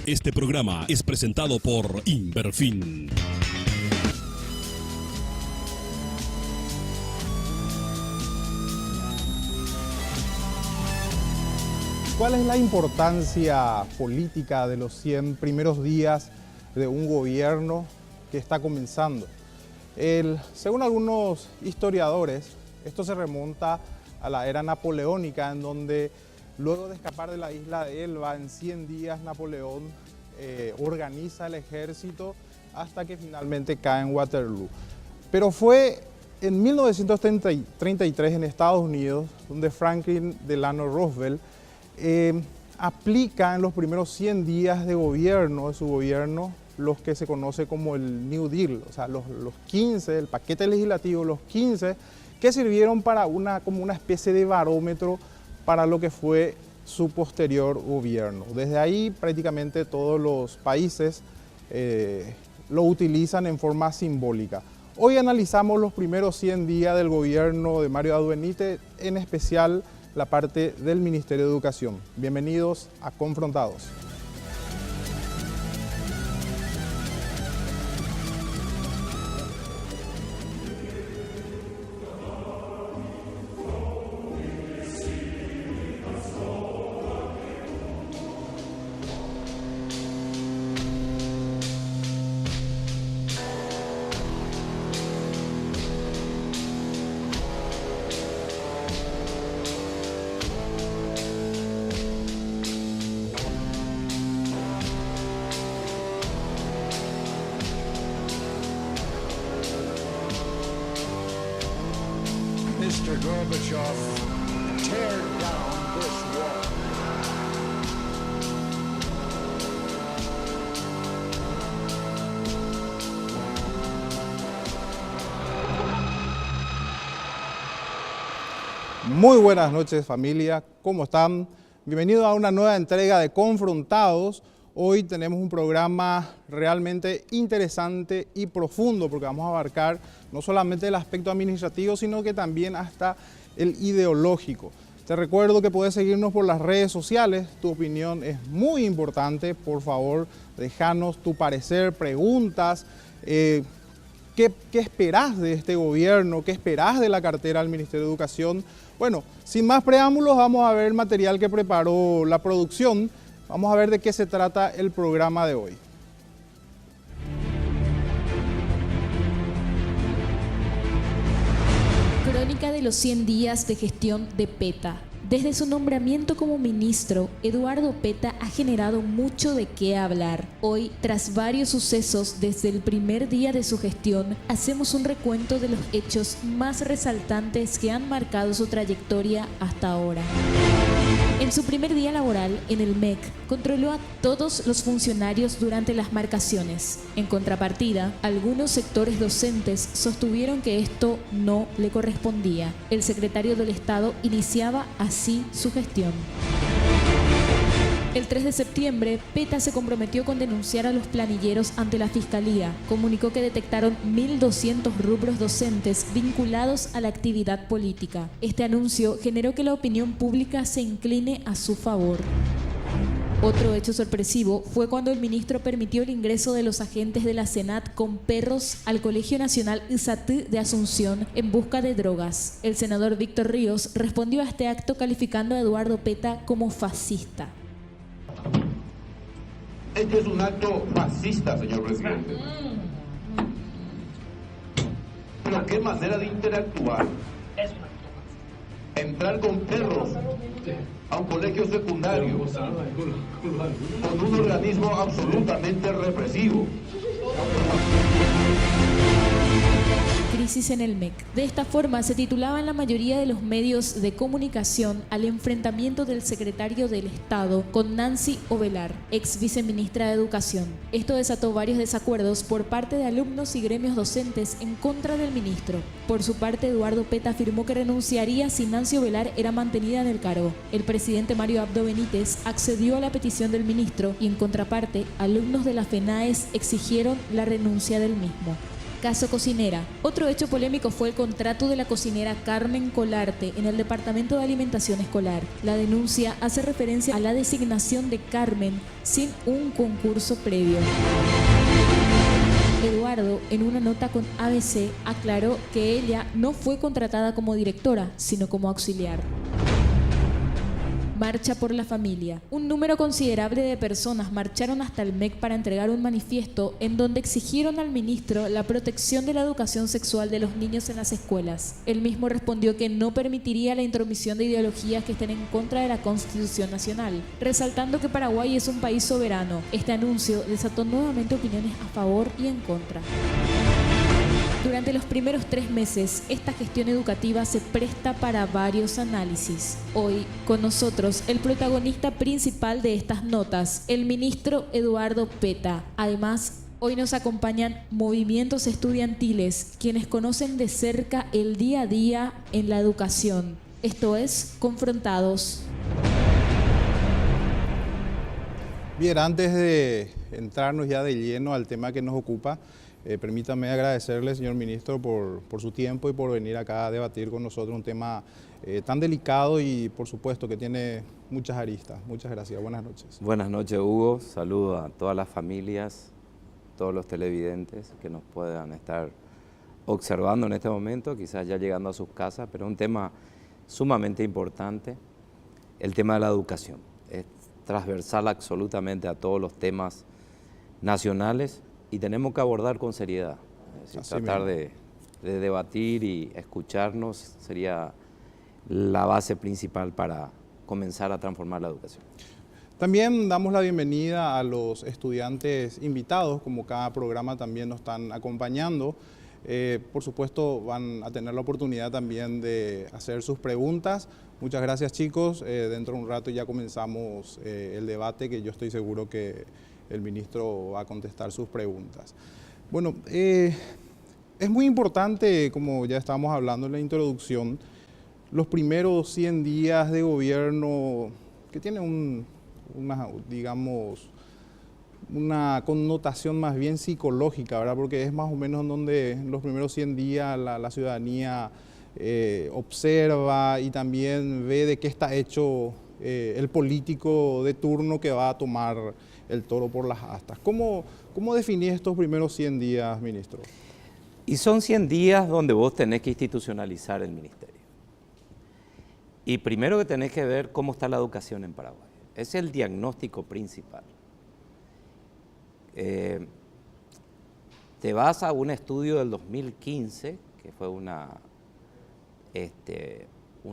Este programa es presentado por Inverfin. ¿Cuál es la importancia política de los 100 primeros días de un gobierno que está comenzando? Según algunos historiadores, esto se remonta a la era napoleónica, en donde luego de escapar de la isla de Elba, en 100 días Napoleón organiza el ejército hasta que finalmente cae en Waterloo. Pero fue en 1933 en Estados Unidos, donde Franklin Delano Roosevelt aplica en los primeros 100 días de su gobierno, los que se conoce como el New Deal, o sea, los 15, el paquete legislativo, los 15, que sirvieron para como una especie de barómetro para lo que fue su posterior gobierno. Desde ahí prácticamente todos los países lo utilizan en forma simbólica. Hoy analizamos los primeros 100 días del gobierno de Mario Abdo Benítez, en especial la parte del Ministerio de Educación. Bienvenidos a Confrontados. Mr. Gorbachev, tear down this wall. Muy buenas noches, familia, ¿cómo están? Bienvenidos a una nueva entrega de Confrontados. Hoy tenemos un programa realmente interesante y profundo, porque vamos a abarcar no solamente el aspecto administrativo, sino que también hasta el ideológico. Te recuerdo que puedes seguirnos por las redes sociales, tu opinión es muy importante, por favor, déjanos tu parecer, preguntas, ¿qué esperás de este gobierno? ¿Qué esperás de la cartera del Ministerio de Educación? Bueno, sin más preámbulos, vamos a ver el material que preparó la producción. Vamos a ver de qué se trata el programa de hoy. Crónica de los 100 días de gestión de Petta. Desde su nombramiento como ministro, Eduardo Petta ha generado mucho de qué hablar. Hoy, tras varios sucesos desde el primer día de su gestión, hacemos un recuento de los hechos más resaltantes que han marcado su trayectoria hasta ahora. En su primer día laboral en el MEC, controló a todos los funcionarios durante las marcaciones. En contrapartida, algunos sectores docentes sostuvieron que esto no le correspondía. El secretario del Estado iniciaba así su gestión. El 3 de septiembre, Petta se comprometió con denunciar a los planilleros ante la Fiscalía. Comunicó que detectaron 1.200 rubros docentes vinculados a la actividad política. Este anuncio generó que la opinión pública se incline a su favor. Otro hecho sorpresivo fue cuando el ministro permitió el ingreso de los agentes de la Senat con perros al Colegio Nacional ISAT de Asunción en busca de drogas. El senador Víctor Ríos respondió a este acto calificando a Eduardo Petta como fascista. Este es un acto fascista, señor presidente. Pero qué manera de interactuar. Entrar con perros a un colegio secundario con un organismo absolutamente represivo. Crisis en el MEC. De esta forma se titulaba en la mayoría de los medios de comunicación al enfrentamiento del secretario del Estado con Nancy Ovelar, ex viceministra de Educación. Esto desató varios desacuerdos por parte de alumnos y gremios docentes en contra del ministro. Por su parte, Eduardo Petta afirmó que renunciaría si Nancy Ovelar era mantenida en el cargo. El presidente Mario Abdo Benítez accedió a la petición del ministro y, en contraparte, alumnos de la FENAES exigieron la renuncia del mismo. ¿Acaso cocinera? Otro hecho polémico fue el contrato de la cocinera Carmen Colarte en el Departamento de Alimentación Escolar. La denuncia hace referencia a la designación de Carmen sin un concurso previo. Eduardo, en una nota con ABC, aclaró que ella no fue contratada como directora, sino como auxiliar. Marcha por la familia. Un número considerable de personas marcharon hasta el MEC para entregar un manifiesto en donde exigieron al ministro la protección de la educación sexual de los niños en las escuelas. Él mismo respondió que no permitiría la intromisión de ideologías que estén en contra de la Constitución Nacional, resaltando que Paraguay es un país soberano. Este anuncio desató nuevamente opiniones a favor y en contra. Durante los primeros 3 meses, esta gestión educativa se presta para varios análisis. Hoy, con nosotros, el protagonista principal de estas notas, el ministro Eduardo Peta. Además, hoy nos acompañan movimientos estudiantiles, quienes conocen de cerca el día a día en la educación. Esto es Confrontados. Bien, antes de entrarnos ya de lleno al tema que nos ocupa, permítame agradecerle, señor ministro, por su tiempo y por venir acá a debatir con nosotros un tema tan delicado y, por supuesto, que tiene muchas aristas. Muchas gracias. Buenas noches. Buenas noches, Hugo. Saludo a todas las familias, todos los televidentes que nos puedan estar observando en este momento, quizás ya llegando a sus casas, pero un tema sumamente importante, el tema de la educación. Es transversal absolutamente a todos los temas nacionales y tenemos que abordar con seriedad. Es decir, tratar de debatir y escucharnos sería la base principal para comenzar a transformar la educación. También damos la bienvenida a los estudiantes invitados, como cada programa también nos están acompañando. Por supuesto, van a tener la oportunidad también de hacer sus preguntas. Muchas gracias, chicos. Dentro de un rato ya comenzamos el debate, que yo estoy seguro que el ministro va a contestar sus preguntas. Bueno, es muy importante, como ya estábamos hablando en la introducción, los primeros 100 días de gobierno que tienen una connotación más bien psicológica, ¿verdad? Porque es más o menos en donde en los primeros 100 días la ciudadanía observa y también ve de qué está hecho el político de turno que va a tomar el toro por las astas. ¿Cómo definís estos primeros 100 días, ministro? Y son 100 días donde vos tenés que institucionalizar el ministerio. Y primero que tenés que ver cómo está la educación en Paraguay. Es el diagnóstico principal. Te vas a un estudio del 2015, que fue un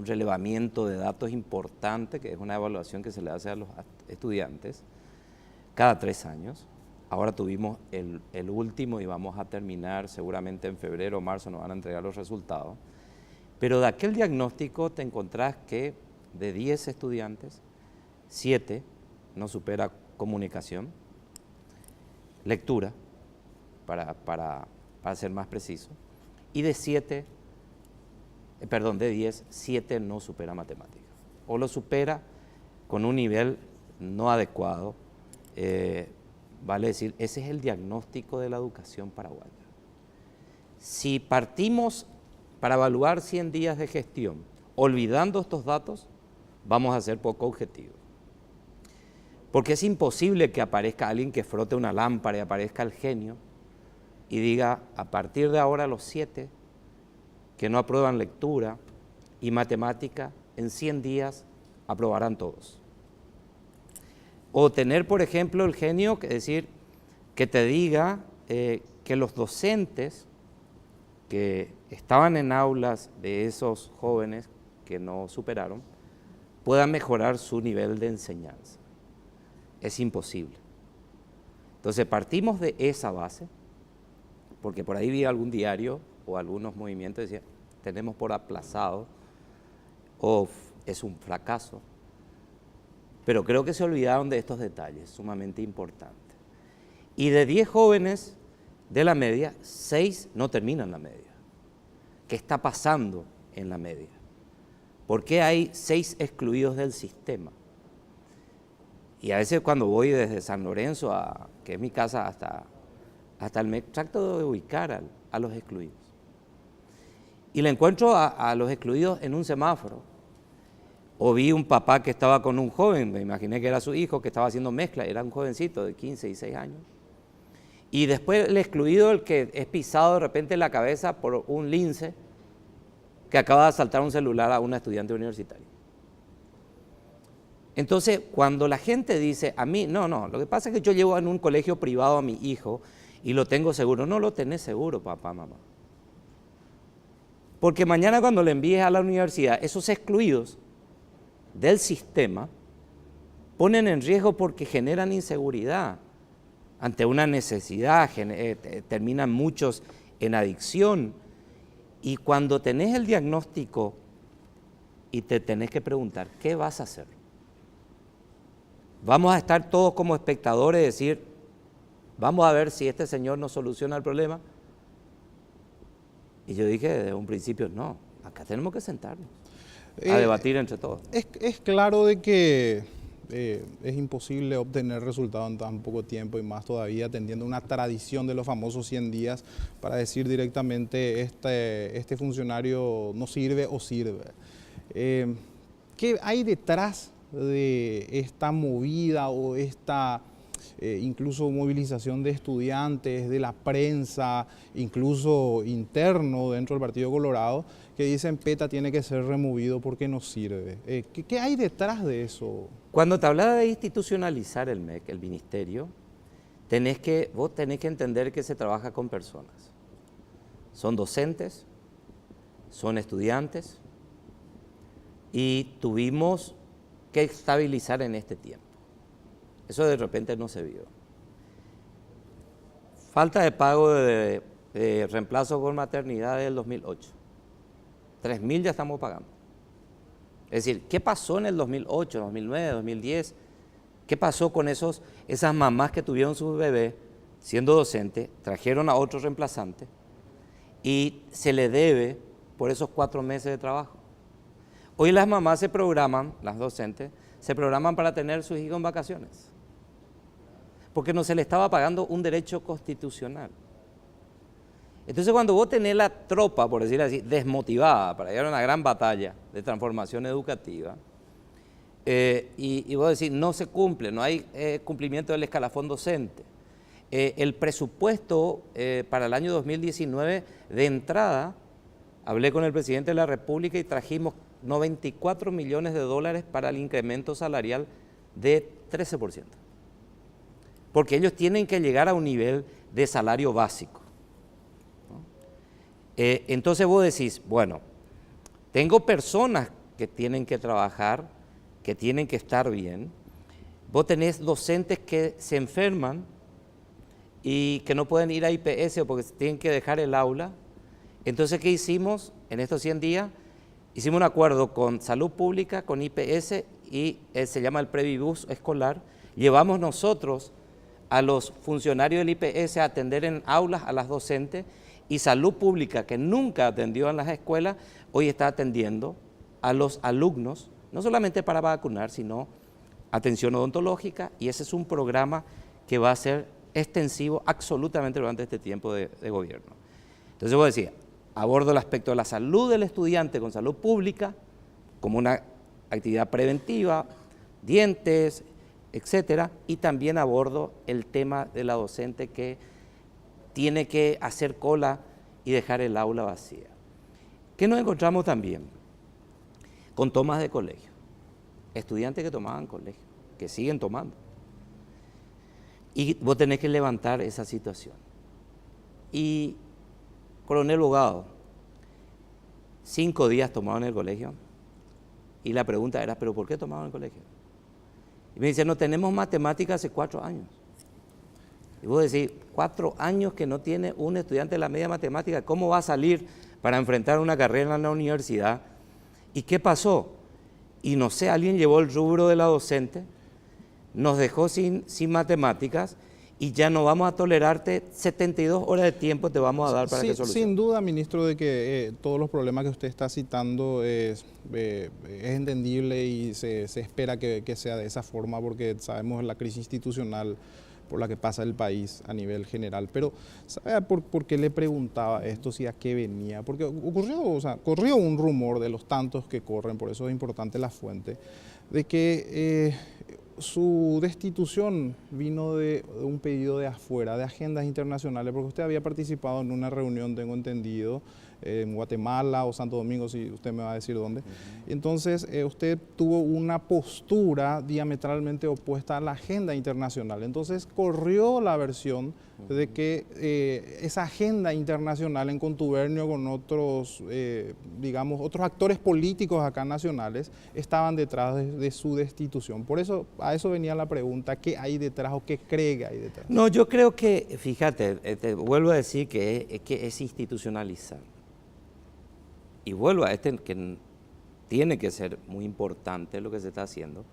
relevamiento de datos importante, que es una evaluación que se le hace a los estudiantes cada 3 años. Ahora tuvimos el último y vamos a terminar seguramente en febrero o marzo, nos van a entregar los resultados. Pero de aquel diagnóstico te encontrás que de 10 estudiantes, 7 no supera comunicación, lectura, para ser más preciso, y de 10, 7 no supera matemáticas, o lo supera con un nivel no adecuado. Vale decir, ese es el diagnóstico de la educación paraguaya. Si partimos para evaluar 100 días de gestión, olvidando estos datos, vamos a ser poco objetivos. Porque es imposible que aparezca alguien que frote una lámpara y aparezca el genio y diga, a partir de ahora los 7 que no aprueban lectura y matemática, en 100 días aprobarán todos. O tener, por ejemplo, el genio, es decir, que te diga que los docentes que estaban en aulas de esos jóvenes que no superaron, puedan mejorar su nivel de enseñanza. Es imposible. Entonces partimos de esa base, porque por ahí vi algún diario o algunos movimientos que decían, tenemos por aplazado, o es un fracaso. Pero creo que se olvidaron de estos detalles sumamente importantes. Y de 10 jóvenes de la media, 6 no terminan la media. ¿Qué está pasando en la media? ¿Por qué hay 6 excluidos del sistema? Y a veces cuando voy desde San Lorenzo, que es mi casa, hasta el MEC trato de ubicar a los excluidos. Y le encuentro a los excluidos en un semáforo. O vi un papá que estaba con un joven, me imaginé que era su hijo, que estaba haciendo mezcla, era un jovencito de 15, 16 años. Y después el excluido, el que es pisado de repente en la cabeza por un lince que acaba de asaltar un celular a una estudiante universitaria. Entonces, cuando la gente dice, a mí, no, lo que pasa es que yo llevo en un colegio privado a mi hijo y lo tengo seguro. No lo tenés seguro, papá, mamá. Porque mañana cuando le envíes a la universidad, esos excluidos del sistema ponen en riesgo porque generan inseguridad ante una necesidad, terminan muchos en adicción. Y cuando tenés el diagnóstico y te tenés que preguntar, ¿qué vas a hacer? Vamos a estar todos como espectadores y decir, vamos a ver si este señor nos soluciona el problema. Y yo dije desde un principio, no, acá tenemos que sentarnos a debatir entre todos. Es claro de que es imposible obtener resultados en tan poco tiempo y más todavía atendiendo una tradición de los famosos 100 días para decir directamente este funcionario no sirve o sirve. ¿Qué hay detrás de esta movida o esta incluso movilización de estudiantes, de la prensa, incluso interno dentro del Partido Colorado, que dicen PETA tiene que ser removido porque no sirve? ¿Qué hay detrás de eso? Cuando te hablaba de institucionalizar el MEC, el ministerio, vos tenés que entender que se trabaja con personas. Son docentes, son estudiantes, y tuvimos que estabilizar en este tiempo. Eso de repente no se vio. Falta de pago de reemplazo por maternidad del 2008. 3.000 ya estamos pagando. Es decir, ¿qué pasó en el 2008, 2009, 2010? ¿Qué pasó con esas mamás que tuvieron su bebé siendo docente, trajeron a otro reemplazante y se le debe por esos 4 meses de trabajo? Hoy las mamás se programan, las docentes, se programan para tener sus hijos en vacaciones, porque no se le estaba pagando un derecho constitucional. Entonces cuando vos tenés la tropa, por decirlo así, desmotivada para llevar una gran batalla de transformación educativa, y vos decís, no se cumple, no hay cumplimiento del escalafón docente. El presupuesto para el año 2019, de entrada, hablé con el presidente de la República y trajimos 94 millones de dólares para el incremento salarial de 13%. Porque ellos tienen que llegar a un nivel de salario básico, ¿no? Entonces vos decís, bueno, tengo personas que tienen que trabajar, que tienen que estar bien. Vos tenés docentes que se enferman y que no pueden ir a IPS o porque tienen que dejar el aula. Entonces, ¿qué hicimos en estos 100 días? Hicimos un acuerdo con Salud Pública, con IPS y se llama el Previbus escolar. Llevamos nosotros a los funcionarios del IPS a atender en aulas a las docentes, y Salud Pública, que nunca atendió en las escuelas, hoy está atendiendo a los alumnos, no solamente para vacunar, sino atención odontológica, y ese es un programa que va a ser extensivo absolutamente durante este tiempo de gobierno. Entonces voy a decir, abordo el aspecto de la salud del estudiante con salud pública, como una actividad preventiva, dientes, etcétera, y también abordo el tema de la docente que tiene que hacer cola y dejar el aula vacía. ¿Qué nos encontramos también? Con tomas de colegio, estudiantes que tomaban colegio, que siguen tomando. Y vos tenés que levantar esa situación. Y, coronel Bogado, 5 días tomaban en el colegio, y la pregunta era, ¿pero por qué tomaban en el colegio? Y me dice, no tenemos matemáticas hace 4 años. Y vos decís, 4 años que no tiene un estudiante de la media matemática, ¿cómo va a salir para enfrentar una carrera en la universidad? ¿Y qué pasó? Y no sé, alguien llevó el rubro de la docente, nos dejó sin matemáticas, y ya no vamos a tolerarte 72 horas de tiempo te vamos a dar para que soluciones. Sin duda, ministro, de que todos los problemas que usted está citando es entendible y se espera que sea de esa forma, porque sabemos la crisis institucional por la que pasa el país a nivel general. Pero, ¿sabe por qué le preguntaba esto, si a qué venía? Porque corrió un rumor de los tantos que corren, por eso es importante la fuente, de que su destitución vino de un pedido de afuera, de agendas internacionales, porque usted había participado en una reunión, tengo entendido, en Guatemala o Santo Domingo, si usted me va a decir dónde. Entonces, usted tuvo una postura diametralmente opuesta a la agenda internacional. Entonces, corrió la versión de que esa agenda internacional, en contubernio con otros, digamos, otros actores políticos acá nacionales, estaban detrás de su destitución. Por eso, a eso venía la pregunta, ¿qué hay detrás o qué cree que hay detrás? No, yo creo que, fíjate, te vuelvo a decir que es institucionalizar. Y vuelvo a que tiene que ser muy importante lo que se está haciendo,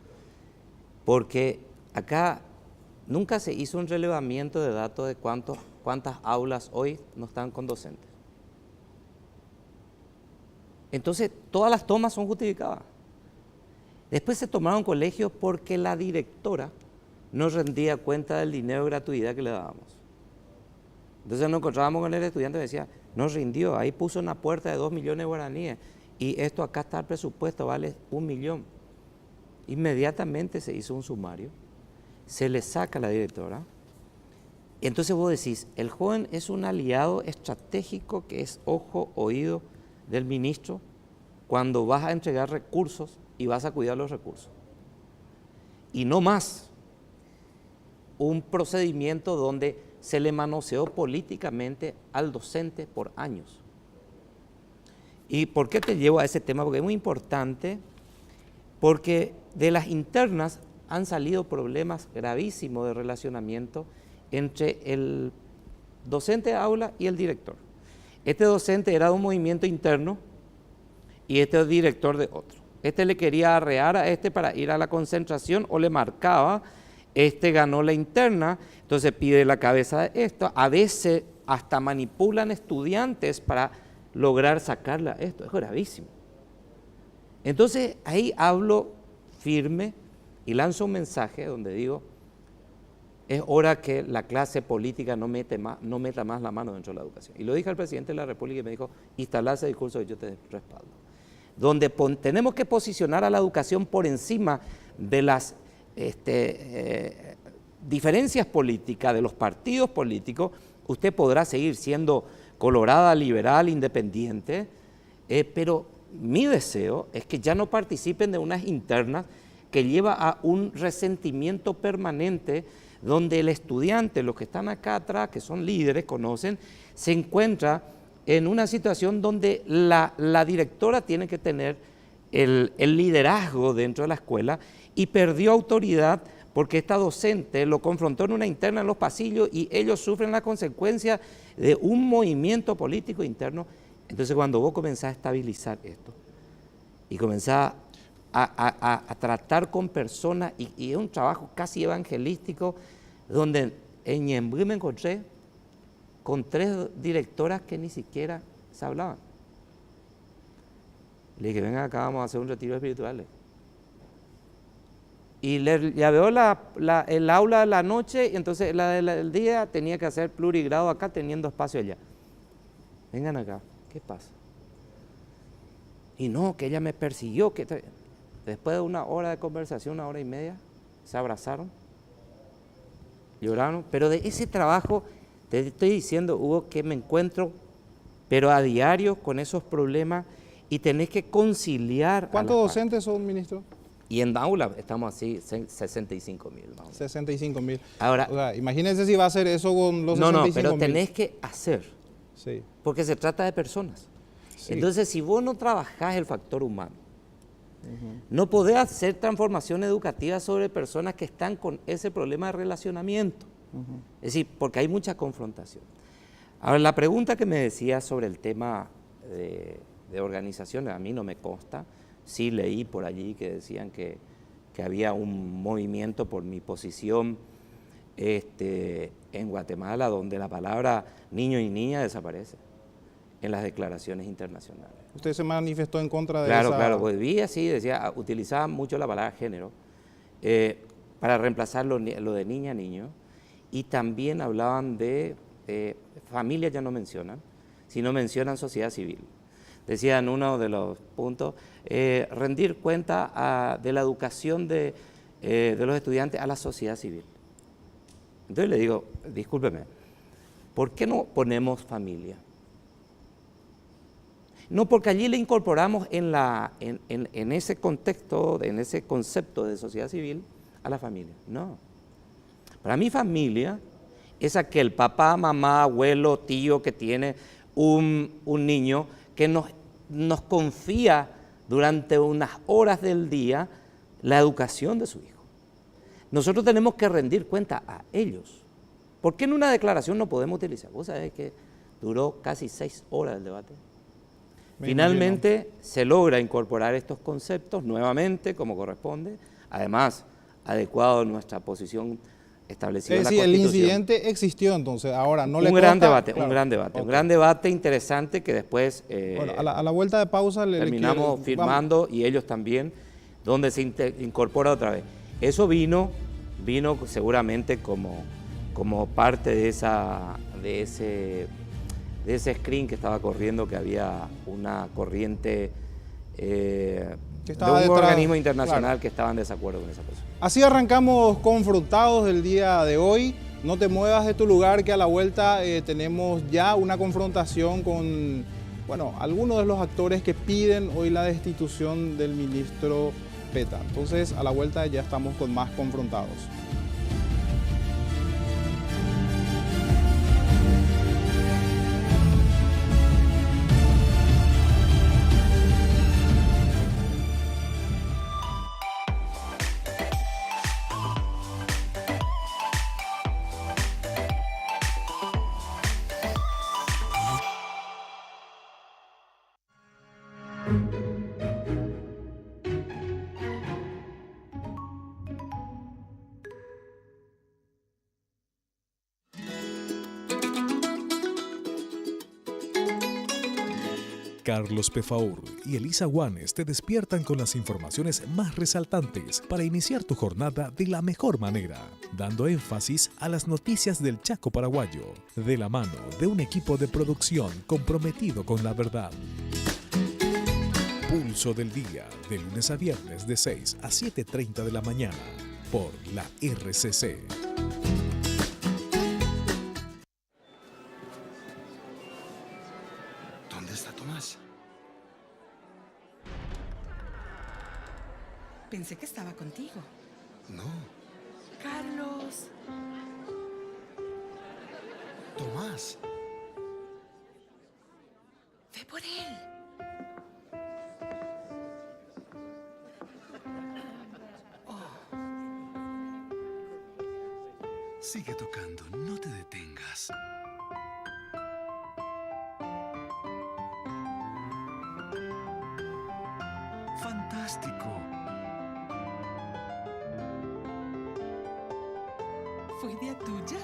porque acá nunca se hizo un relevamiento de datos de cuántas aulas hoy no están con docentes. Entonces, todas las tomas son justificadas. Después se tomaron colegios porque la directora no rendía cuenta del dinero de gratuidad que le dábamos. Entonces nos encontrábamos con el estudiante y decía, no rindió, ahí puso una puerta de 2 millones de guaraníes y esto acá está el presupuesto, vale 1 millón. Inmediatamente se hizo un sumario, se le saca a la directora. Y entonces vos decís, el joven es un aliado estratégico que es ojo, oído del ministro cuando vas a entregar recursos y vas a cuidar los recursos. Y no más un procedimiento donde se le manoseó políticamente al docente por años. ¿Y por qué te llevo a ese tema? Porque es muy importante, porque de las internas han salido problemas gravísimos de relacionamiento entre el docente de aula y el director. Este docente era de un movimiento interno y este es director de otro. Este le quería arrear a este para ir a la concentración o le marcaba, este ganó la interna, entonces pide la cabeza de esto. A veces hasta manipulan estudiantes para lograr sacarla. Esto es gravísimo. Entonces ahí hablo firme y lanzo un mensaje donde digo, es hora que la clase política no meta más la mano dentro de la educación. Y lo dije al presidente de la República y me dijo, instala ese discurso y yo te respaldo. Donde tenemos que posicionar a la educación por encima de las diferencias políticas, de los partidos políticos. Usted podrá seguir siendo colorada, liberal, independiente, pero mi deseo es que ya no participen de unas internas que lleva a un resentimiento permanente donde el estudiante, los que están acá atrás, que son líderes, conocen, se encuentra en una situación donde la directora tiene que tener el liderazgo dentro de la escuela y perdió autoridad porque esta docente lo confrontó en una interna en los pasillos y ellos sufren la consecuencia de un movimiento político interno. Entonces cuando vos comenzás a estabilizar esto y comenzás a tratar con personas, y es un trabajo casi evangelístico, donde en Ñemby me encontré con 3 directoras que ni siquiera se hablaban. Le dije, venga acá, vamos a hacer un retiro espiritual. Y ya veo el aula de la noche, y entonces la del día tenía que hacer plurigrado acá, teniendo espacio allá. Vengan acá, ¿qué pasa? Y no, que ella me persiguió. Después de 1 hora de conversación, 1 hora y media, se abrazaron, lloraron. Pero de ese trabajo, te estoy diciendo, Hugo, que me encuentro, pero a diario con esos problemas y tenés que conciliar. ¿Cuántos docentes son, ministro? Y en aula estamos así, 65.000. 65.000. Ahora, o sea, imagínense si va a hacer eso con los 65.000. No, pero tenés que hacer, sí, porque se trata de personas. Sí. Entonces, si vos no trabajás el factor humano, no podés hacer transformación educativa sobre personas que están con ese problema de relacionamiento. Es decir, porque hay mucha confrontación. Ahora, la pregunta que me decía sobre el tema de organizaciones, a mí no me consta. Sí leí por allí que decían que había un movimiento por mi posición en Guatemala, donde la palabra niño y niña desaparece en las declaraciones internacionales. ¿Usted se manifestó en contra de esa? Claro, pues vi así, decía, utilizaban mucho la palabra género para reemplazar lo de niña, niño, y también hablaban de familia, ya no mencionan, sino mencionan sociedad civil. Decían uno de los puntos, rendir cuenta de la educación de los estudiantes a la sociedad civil. Entonces le digo, discúlpeme, ¿por qué no ponemos familia? No, porque allí le incorporamos en ese contexto, en ese concepto de sociedad civil, a la familia. No. Para mí familia es aquel papá, mamá, abuelo, tío que tiene un niño que nos confía durante unas horas del día la educación de su hijo. Nosotros tenemos que rendir cuenta a ellos. ¿Por qué en una declaración no podemos utilizar? Vos sabés que duró casi 6 horas el debate. Finalmente se logra incorporar estos conceptos nuevamente como corresponde, además adecuado a nuestra posición establecida en la Constitución. El incidente existió entonces, ahora no le un gran consta, debate, claro. un gran debate, Okay. un gran debate interesante que después bueno, a la vuelta de pausa terminamos firmando y ellos también, donde se incorpora otra vez. Eso vino seguramente como parte de ese screen que estaba corriendo, que había una corriente de un organismo internacional, claro, que estaba en desacuerdo con esa cosa. Así arrancamos Confrontados el día de hoy. No te muevas de tu lugar, que a la vuelta tenemos ya una confrontación con, bueno, algunos de los actores que piden hoy la destitución del ministro Peta. Entonces, a la vuelta ya estamos con más Confrontados. Carlos Pefaur y Elisa Guanes te despiertan con las informaciones más resaltantes para iniciar tu jornada de la mejor manera, dando énfasis a las noticias del Chaco paraguayo, de la mano de un equipo de producción comprometido con la verdad. Pulso del día, de lunes a viernes de 6 a 7:30 de la mañana, por la RCC. ¿Dónde está Tomás? Pensé que estaba contigo. No. Carlos. Tomás. Ve por él. Sigue tocando, no te detengas. Fantástico. ¿Fue idea tuya?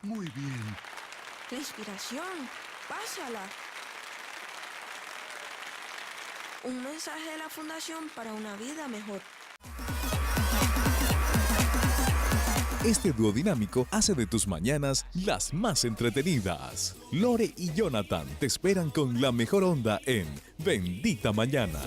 Muy bien. La inspiración, pásala. Un mensaje de la Fundación para una vida mejor. Este dúo dinámico hace de tus mañanas las más entretenidas. Lore y Jonathan te esperan con la mejor onda en Bendita Mañana.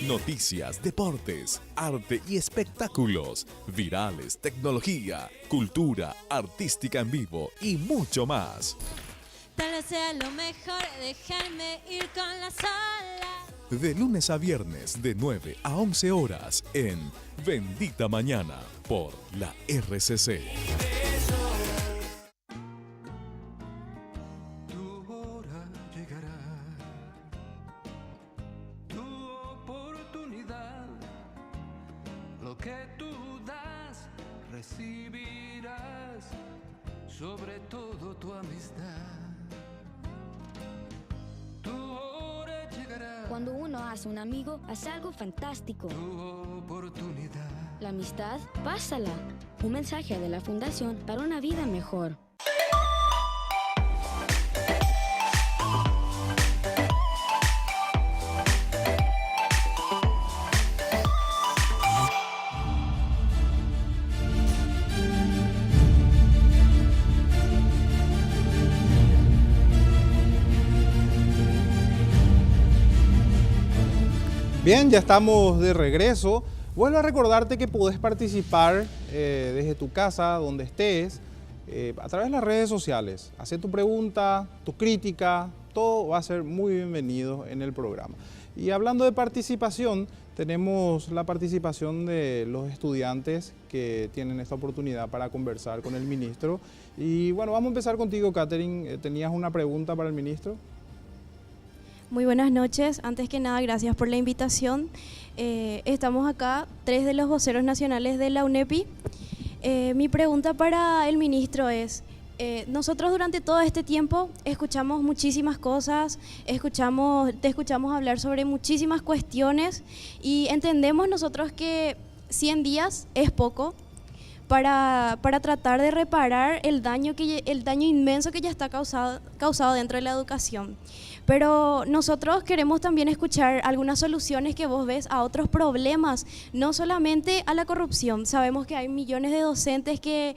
Noticias, deportes, arte y espectáculos, virales, tecnología, cultura, artística en vivo y mucho más. Tal vez sea lo mejor dejarme ir con la sola. De lunes a viernes de 9 a 11 horas en Bendita Mañana por la RCC. Tu hora llegará, tu oportunidad, lo que tú das, recibirás, sobre todo tu amistad. Cuando uno hace un amigo, hace algo fantástico. Tu oportunidad. La amistad, pásala. Un mensaje de la Fundación para una vida mejor. Bien, ya estamos de regreso. Vuelvo a recordarte que podés participar desde tu casa, donde estés, a través de las redes sociales. Hacé tu pregunta, tu crítica, todo va a ser muy bienvenido en el programa. Y hablando de participación, tenemos la participación de los estudiantes que tienen esta oportunidad para conversar con el ministro. Y bueno, vamos a empezar contigo, Catherine. ¿Tenías una pregunta para el ministro? Muy buenas noches. Antes que nada, gracias por la invitación. Estamos acá, 3 de los voceros nacionales de la UNEPI. Mi pregunta para el ministro es, nosotros durante todo este tiempo escuchamos muchísimas cosas, te escuchamos hablar sobre muchísimas cuestiones y entendemos nosotros que 100 días es poco para tratar de reparar el daño inmenso que ya está causado dentro de la educación. Pero nosotros queremos también escuchar algunas soluciones que vos ves a otros problemas, no solamente a la corrupción. Sabemos que hay millones de docentes que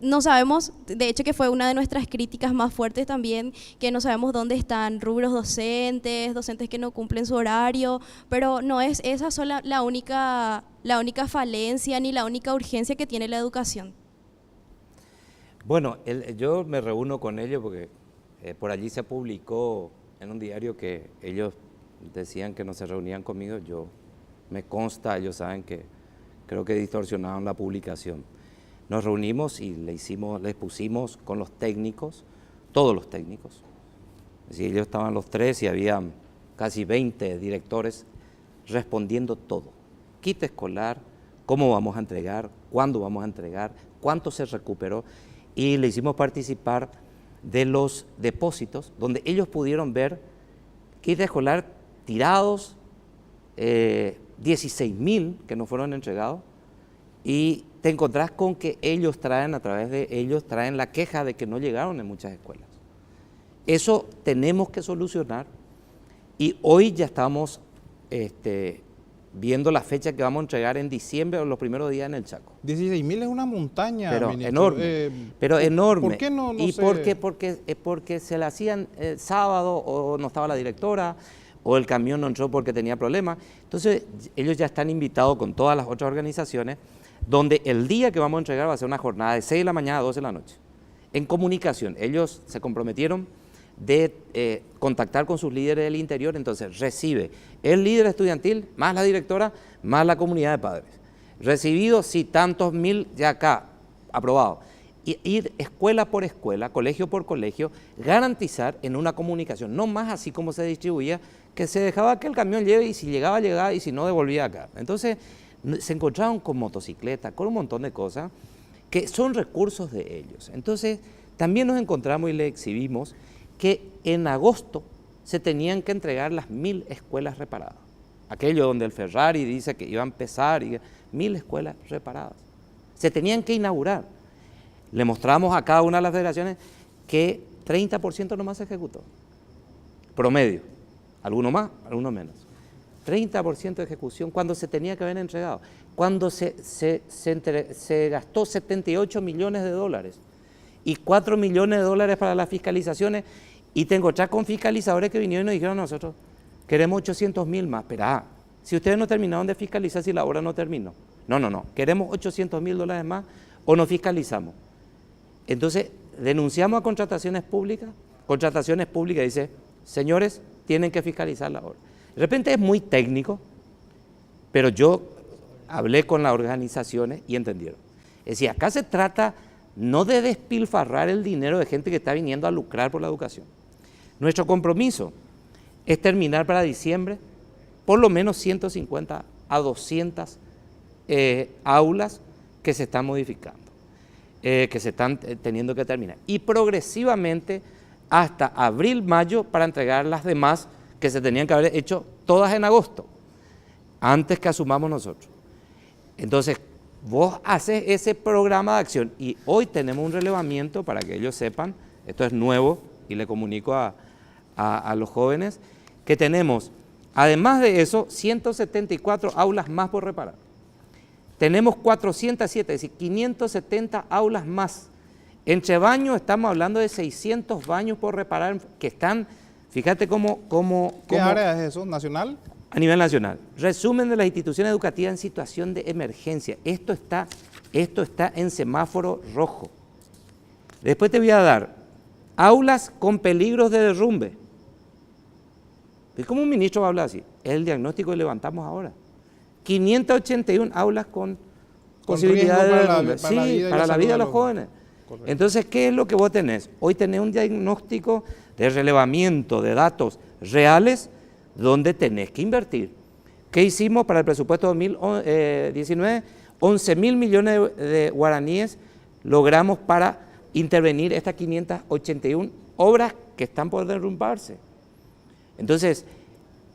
no sabemos, de hecho que fue una de nuestras críticas más fuertes también, que no sabemos dónde están rubros docentes que no cumplen su horario, pero no es esa sola la única falencia ni la única urgencia que tiene la educación. Bueno, yo me reúno con ellos porque por allí se publicó en un diario que ellos decían que no se reunían conmigo. Me consta, ellos saben que creo que distorsionaron la publicación. Nos reunimos y les pusimos con los técnicos, todos los técnicos. Es decir, ellos estaban los 3 y había casi 20 directores respondiendo todo. Kit escolar, cómo vamos a entregar, cuándo vamos a entregar, cuánto se recuperó, y le hicimos participar de los depósitos, donde ellos pudieron ver kit escolar tirados, 16.000 que no fueron entregados, y te encontrás con que a través de ellos traen la queja de que no llegaron en muchas escuelas. Eso tenemos que solucionar, y hoy ya estamos viendo la fecha que vamos a entregar en diciembre o los primeros días en el Chaco. 16.000 es una montaña, pero ministro. Enorme, pero enorme. ¿Por qué no y sé? porque se la hacían sábado, o no estaba la directora, o el camión no entró porque tenía problemas. Entonces ellos ya están invitados con todas las otras organizaciones, donde el día que vamos a entregar va a ser una jornada de 6 de la mañana a 12 de la noche. En comunicación, ellos se comprometieron de contactar con sus líderes del interior. Entonces recibe el líder estudiantil, más la directora, más la comunidad de padres. Recibido, sí, tantos mil ya acá, aprobado. Y ir escuela por escuela, colegio por colegio, garantizar en una comunicación, no más así como se distribuía, que se dejaba que el camión lleve y si llegaba, llegaba y si no, devolvía acá. Entonces se encontraron con motocicletas, con un montón de cosas que son recursos de ellos. Entonces también nos encontramos y le exhibimos que en agosto se tenían que entregar las 1.000 escuelas reparadas. Aquello donde el Ferrari dice que iba a empezar, 1.000 escuelas reparadas. Se tenían que inaugurar. Le mostramos a cada una de las federaciones que 30% nomás se ejecutó. Promedio. Alguno más, alguno menos. 30% de ejecución cuando se tenía que haber entregado. Cuando se gastó 78 millones de dólares y 4 millones de dólares para las fiscalizaciones, y te encontrás con fiscalizadores que vinieron y nos dijeron a nosotros, queremos 800.000 más. Pero si ustedes no terminaron de fiscalizar, si la obra no terminó. No, queremos 800.000 dólares más o no fiscalizamos. Entonces denunciamos a Contrataciones Públicas dice, señores, tienen que fiscalizar la obra. De repente es muy técnico, pero yo hablé con las organizaciones y entendieron. Es decir, acá se trata no de despilfarrar el dinero de gente que está viniendo a lucrar por la educación. Nuestro compromiso es terminar para diciembre por lo menos 150 a 200 aulas que se están modificando, que se están teniendo que terminar. Y progresivamente hasta abril, mayo, para entregar las demás que se tenían que haber hecho todas en agosto, antes que asumamos nosotros. Entonces, vos haces ese programa de acción y hoy tenemos un relevamiento para que ellos sepan, esto es nuevo y le comunico a los jóvenes, que tenemos, además de eso, 174 aulas más por reparar. Tenemos 407, es decir, 570 aulas más. Entre baños estamos hablando de 600 baños por reparar que están, fíjate cómo ¿Qué área es eso? ¿Nacional? a nivel nacional. Resumen de las instituciones educativas en situación de emergencia. Esto está en semáforo rojo. Después te voy a dar aulas con peligros de derrumbe. ¿Y cómo un ministro va a hablar así? Es el diagnóstico que levantamos ahora. 581 aulas con posibilidad de derrumbe. Para la vida de los jóvenes. Correcto. Entonces, ¿qué es lo que vos tenés? Hoy tenés un diagnóstico de relevamiento de datos reales donde tenés que invertir. ¿Qué hicimos para el presupuesto 2019? 11.000 millones de guaraníes logramos para intervenir estas 581 obras que están por derrumbarse. Entonces,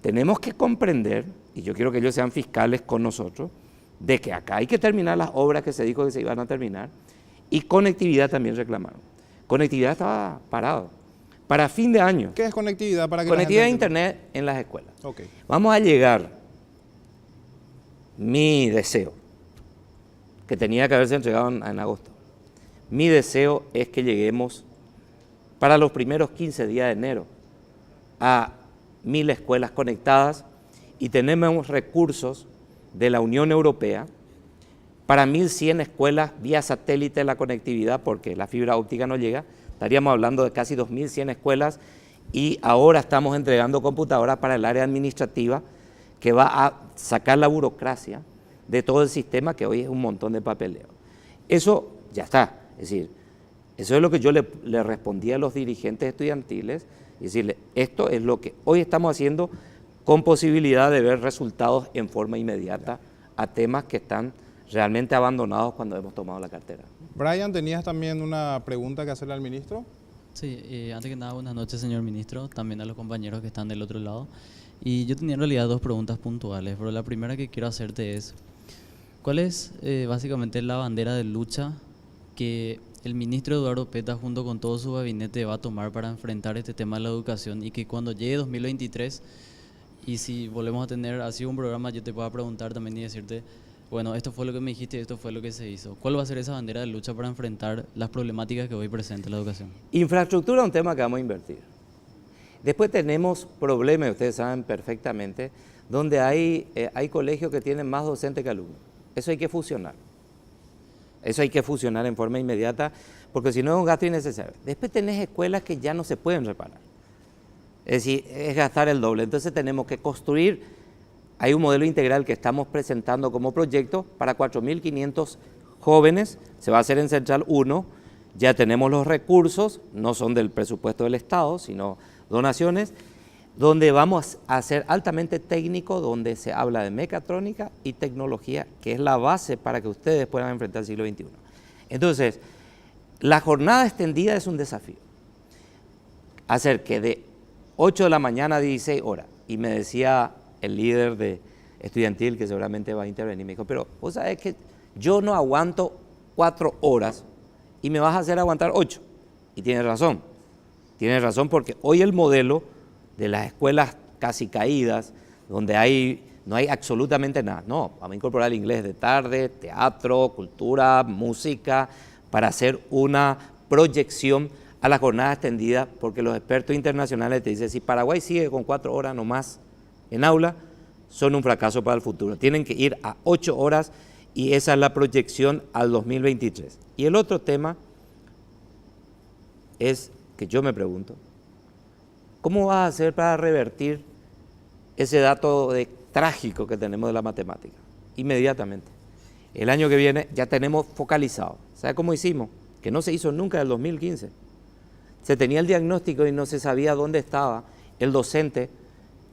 tenemos que comprender, y yo quiero que ellos sean fiscales con nosotros, de que acá hay que terminar las obras que se dijo que se iban a terminar, y conectividad también reclamaron. Conectividad estaba parado. Para fin de año. ¿Qué es conectividad? Para que conectividad de internet en las escuelas. Okay. Vamos a llegar, mi deseo, que tenía que haberse entregado en agosto, mi deseo es que lleguemos para los primeros 15 días de enero a 1.000 escuelas conectadas y tenemos recursos de la Unión Europea para 1.100 escuelas vía satélite de la conectividad, porque la fibra óptica no llega. Estaríamos hablando de casi 2.100 escuelas y ahora estamos entregando computadoras para el área administrativa que va a sacar la burocracia de todo el sistema, que hoy es un montón de papeleo. Eso ya está. Es decir, eso es lo que yo le respondí a los dirigentes estudiantiles, y decirle, esto es lo que hoy estamos haciendo con posibilidad de ver resultados en forma inmediata a temas que están realmente abandonados cuando hemos tomado la cartera. Brian, ¿tenías también una pregunta que hacerle al ministro? Sí, antes que nada, buenas noches, señor ministro, también a los compañeros que están del otro lado. Y yo tenía en realidad dos preguntas puntuales, pero la primera que quiero hacerte es, ¿cuál es básicamente la bandera de lucha que el ministro Eduardo Peta junto con todo su gabinete va a tomar para enfrentar este tema de la educación, y que cuando llegue 2023, y si volvemos a tener así un programa, yo te pueda preguntar también y decirte, bueno, esto fue lo que me dijiste y esto fue lo que se hizo? ¿Cuál va a ser esa bandera de lucha para enfrentar las problemáticas que hoy presenta la educación? Infraestructura es un tema que vamos a invertir. Después tenemos problemas, ustedes saben perfectamente, donde hay colegios que tienen más docentes que alumnos. Eso hay que fusionar. Eso hay que fusionar en forma inmediata, porque si no es un gasto innecesario. Después tenés escuelas que ya no se pueden reparar. Es decir, es gastar el doble. Entonces tenemos que construir, hay un modelo integral que estamos presentando como proyecto para 4.500 jóvenes, se va a hacer en Central 1, ya tenemos los recursos, no son del presupuesto del Estado, sino donaciones, donde vamos a ser altamente técnico, donde se habla de mecatrónica y tecnología, que es la base para que ustedes puedan enfrentar el siglo XXI. Entonces, la jornada extendida es un desafío. Hacer que de 8 de la mañana a 16 horas, y me decía el líder de estudiantil, que seguramente va a intervenir, me dijo, pero vos sabés que yo no aguanto 4 horas y me vas a hacer aguantar 8. Y tienes razón porque hoy el modelo de las escuelas casi caídas, donde no hay absolutamente nada. No, vamos a incorporar el inglés de tarde, teatro, cultura, música, para hacer una proyección a la jornada extendida, porque los expertos internacionales te dicen, si Paraguay sigue con 4 horas nomás en aula, son un fracaso para el futuro. Tienen que ir a 8 horas y esa es la proyección al 2023. Y el otro tema es que yo me pregunto, ¿cómo vas a hacer para revertir ese dato trágico que tenemos de la matemática? Inmediatamente. El año que viene ya tenemos focalizado. ¿Sabe cómo hicimos? Que no se hizo nunca en el 2015. Se tenía el diagnóstico y no se sabía dónde estaba el docente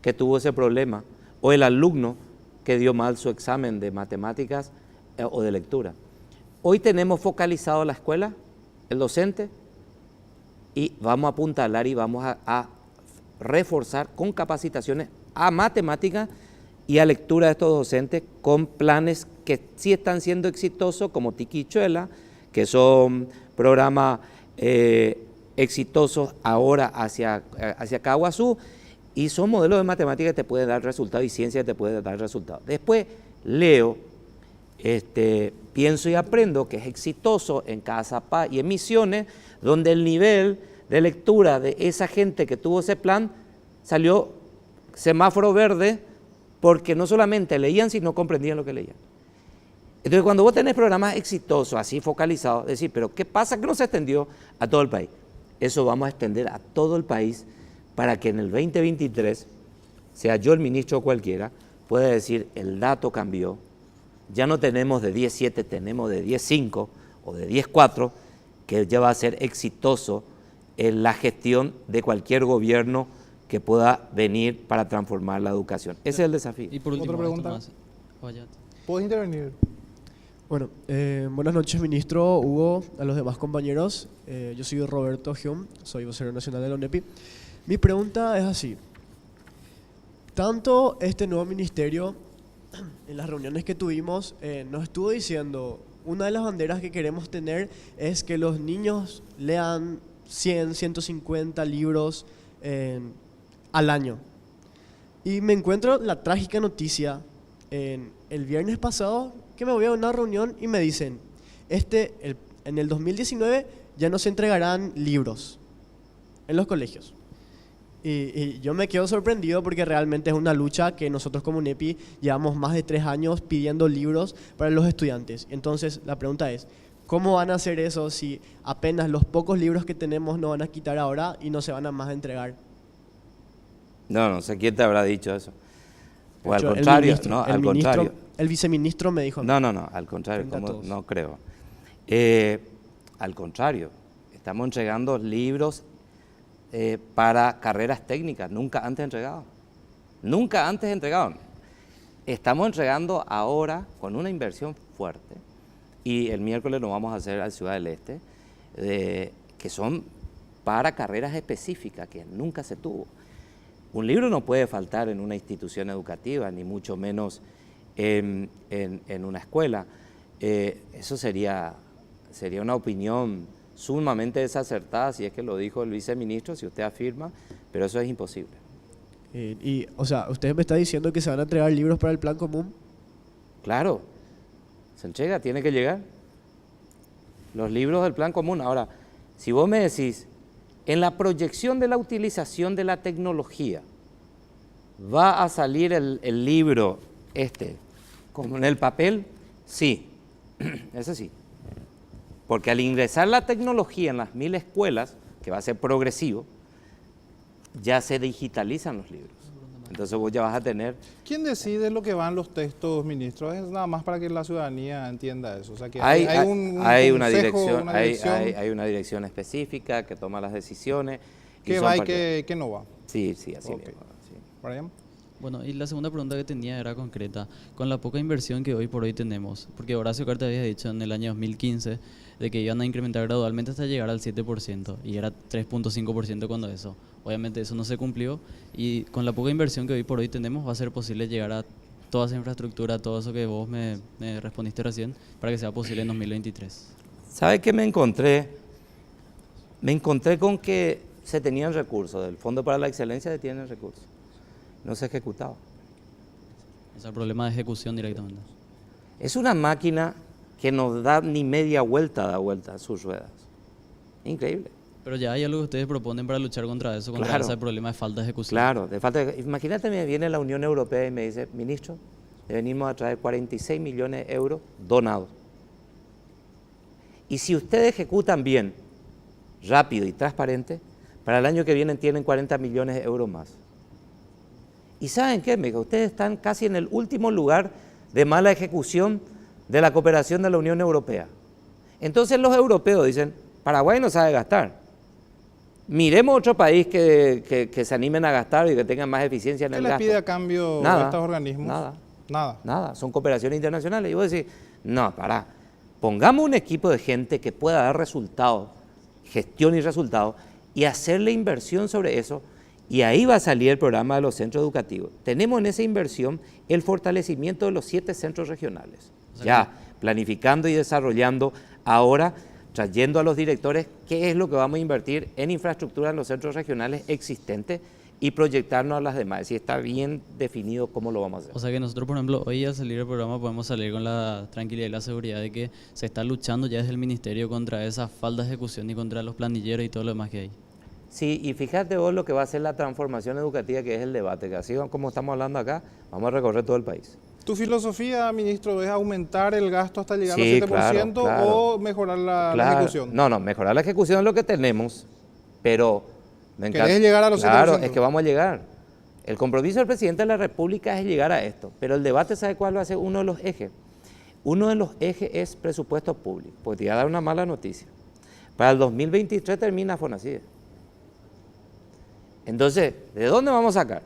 que tuvo ese problema o el alumno que dio mal su examen de matemáticas o de lectura. Hoy tenemos focalizado la escuela, el docente, y vamos a apuntalar y vamos a reforzar con capacitaciones a matemáticas y a lectura de estos docentes con planes que sí están siendo exitosos, como Tiquichuela, que son programas exitosos ahora hacia Caguazú, y son modelos de matemáticas que te pueden dar resultados y ciencia que te puede dar resultados. Después leo, pienso y aprendo, que es exitoso en Cazapá y en Misiones, donde el nivel de lectura de esa gente que tuvo ese plan salió semáforo verde porque no solamente leían, sino comprendían lo que leían. Entonces, cuando vos tenés programas exitosos, así focalizados, decir, pero ¿qué pasa que no se extendió a todo el país? Eso vamos a extender a todo el país para que en el 2023, sea yo el ministro o cualquiera, pueda decir, el dato cambió, ya no tenemos de 10.7, tenemos de 10.5 o de 10.4, que ya va a ser exitoso en la gestión de cualquier gobierno que pueda venir para transformar la educación. Ese es el desafío. Y por último, ¿otra pregunta? Vaya. ¿Puedes intervenir? Bueno, buenas noches, ministro Hugo, a los demás compañeros. Yo soy Roberto Gion, soy vocero nacional de la UNEPI. Mi pregunta es así. Tanto este nuevo ministerio, en las reuniones que tuvimos, nos estuvo diciendo, una de las banderas que queremos tener es que los niños lean 100, 150 libros al año. Y me encuentro la trágica noticia el viernes pasado, que me voy a una reunión y me dicen, en el 2019 ya no se entregarán libros en los colegios. Y yo me quedo sorprendido porque realmente es una lucha que nosotros como UNEPI llevamos más de 3 años pidiendo libros para los estudiantes. Entonces la pregunta es, ¿cómo van a hacer eso si apenas los pocos libros que tenemos nos van a quitar ahora y no se van a más entregar? No sé quién te habrá dicho eso. O al contrario, no, al contrario. El viceministro me dijo. No, al contrario, no creo. Al contrario, estamos entregando libros para carreras técnicas, nunca antes entregados. Nunca antes entregados. Estamos entregando ahora con una inversión fuerte, y el miércoles lo vamos a hacer a Ciudad del Este, que son para carreras específicas que nunca se tuvo. Un libro no puede faltar en una institución educativa, ni mucho menos en una escuela. Eso sería una opinión sumamente desacertada, si es que lo dijo el viceministro, si usted afirma, pero eso es imposible. O sea, ¿usted me está diciendo que se van a entregar libros para el plan común? Claro, se entrega, tiene que llegar. Los libros del plan común. Ahora, si vos me decís, en la proyección de la utilización de la tecnología, ¿va a salir el libro como en el papel? Sí, eso sí. Porque al ingresar la tecnología en las 1000 escuelas, que va a ser progresivo, ya se digitalizan los libros. Entonces vos ya vas a tener... ¿Quién decide lo que van los textos, ministro? Es nada más para que la ciudadanía entienda eso. O sea, que hay una consejo, dirección, hay una dirección específica que toma las decisiones. ¿Qué va y qué no va? Sí, así mismo. Sí. Brian. Bueno, y la segunda pregunta que tenía era concreta. Con la poca inversión que hoy por hoy tenemos, porque Horacio Cartes había dicho en el año 2015 de que iban a incrementar gradualmente hasta llegar al 7%, y era 3.5% cuando eso. Obviamente eso no se cumplió, y con la poca inversión que hoy por hoy tenemos va a ser posible llegar a toda esa infraestructura, todo eso que vos me respondiste recién, para que sea posible en 2023. ¿Sabe qué me encontré? Me encontré con que se tenían recursos, del Fondo para la Excelencia se tienen recursos. No se ejecutaba. O sea, el problema de ejecución directamente. Es una máquina que no da ni media vuelta, da vuelta a sus ruedas. Increíble. Pero ya hay algo que ustedes proponen para luchar contra eso, contra ese problema de falta de ejecución. Claro, imagínate, me viene la Unión Europea y me dice, ministro, le venimos a traer 46 millones de euros donados. Y si ustedes ejecutan bien, rápido y transparente, para el año que viene tienen 40 millones de euros más. ¿Y saben qué? Me dijo, ustedes están casi en el último lugar de mala ejecución de la cooperación de la Unión Europea. Entonces los europeos dicen, Paraguay no sabe gastar. Miremos otro país que se animen a gastar y que tengan más eficiencia en el gasto. ¿Qué les pide a cambio a estos organismos? Nada. Son cooperaciones internacionales. Y vos decís, no, pongamos un equipo de gente que pueda dar resultados, gestión y resultados, y hacerle inversión sobre eso. Y ahí va a salir el programa de los centros educativos. Tenemos en esa inversión el fortalecimiento de los 7 centros regionales. Ya, planificando y desarrollando ahora, trayendo a los directores qué es lo que vamos a invertir en infraestructura en los centros regionales existentes y proyectarnos a las demás. Si está bien definido cómo lo vamos a hacer. O sea que nosotros, por ejemplo, hoy al salir del programa podemos salir con la tranquilidad y la seguridad de que se está luchando ya desde el ministerio contra esa falta de ejecución y contra los planilleros y todo lo demás que hay. Sí, y fíjate vos lo que va a ser la transformación educativa, que es el debate, que así como estamos hablando acá, vamos a recorrer todo el país. ¿Tu filosofía, ministro, es aumentar el gasto hasta llegar Sí, al 7% claro. o mejorar la ejecución? No, mejorar la ejecución es lo que tenemos, pero me encanta. ¿Querés llegar a los 7%? Claro, es que vamos a llegar. El compromiso del presidente de la República es llegar a esto, pero el debate, ¿sabe cuál va a ser uno de los ejes? Uno de los ejes es presupuesto público. Pues te voy a dar una mala noticia. Para el 2023 termina FONACIDE. Entonces, ¿de dónde vamos a sacar?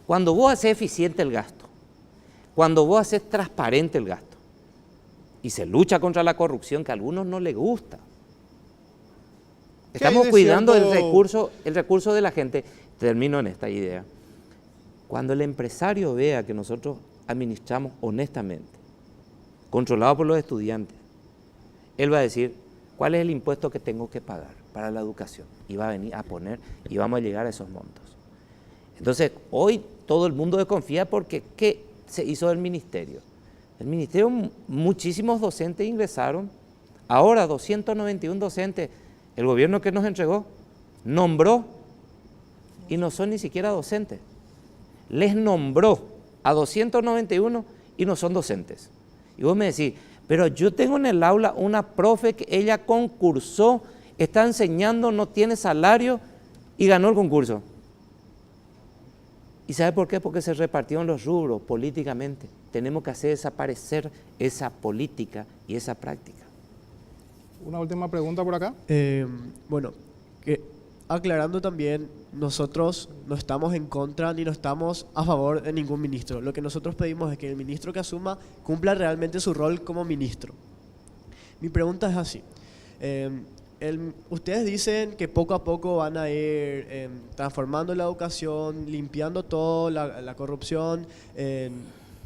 Cuando vos haces eficiente el gasto, cuando vos haces transparente el gasto, y se lucha contra la corrupción, que a algunos no les gusta. Estamos cuidando el recurso de la gente. Termino en esta idea. Cuando el empresario vea que nosotros administramos honestamente, controlado por los estudiantes, él va a decir, ¿cuál es el impuesto que tengo que pagar para la educación? Y va a venir a poner y vamos a llegar a esos montos. Entonces, hoy todo el mundo desconfía porque ¿qué se hizo del ministerio? El ministerio, muchísimos docentes ingresaron, ahora 291 docentes, el gobierno que nos entregó, nombró y no son ni siquiera docentes. Les nombró a 291 y no son docentes. Y vos me decís, pero yo tengo en el aula una profe que ella concursó, está enseñando, no tiene salario y ganó el concurso. ¿Y sabe por qué? Porque se repartieron los rubros políticamente. Tenemos que hacer desaparecer esa política y esa práctica. Una última pregunta por acá. Bueno, aclarando también, nosotros no estamos en contra ni no estamos a favor de ningún ministro. Lo que nosotros pedimos es que el ministro que asuma cumpla realmente su rol como ministro. Mi pregunta es así. Ustedes dicen que poco a poco van a ir transformando la educación, limpiando toda la corrupción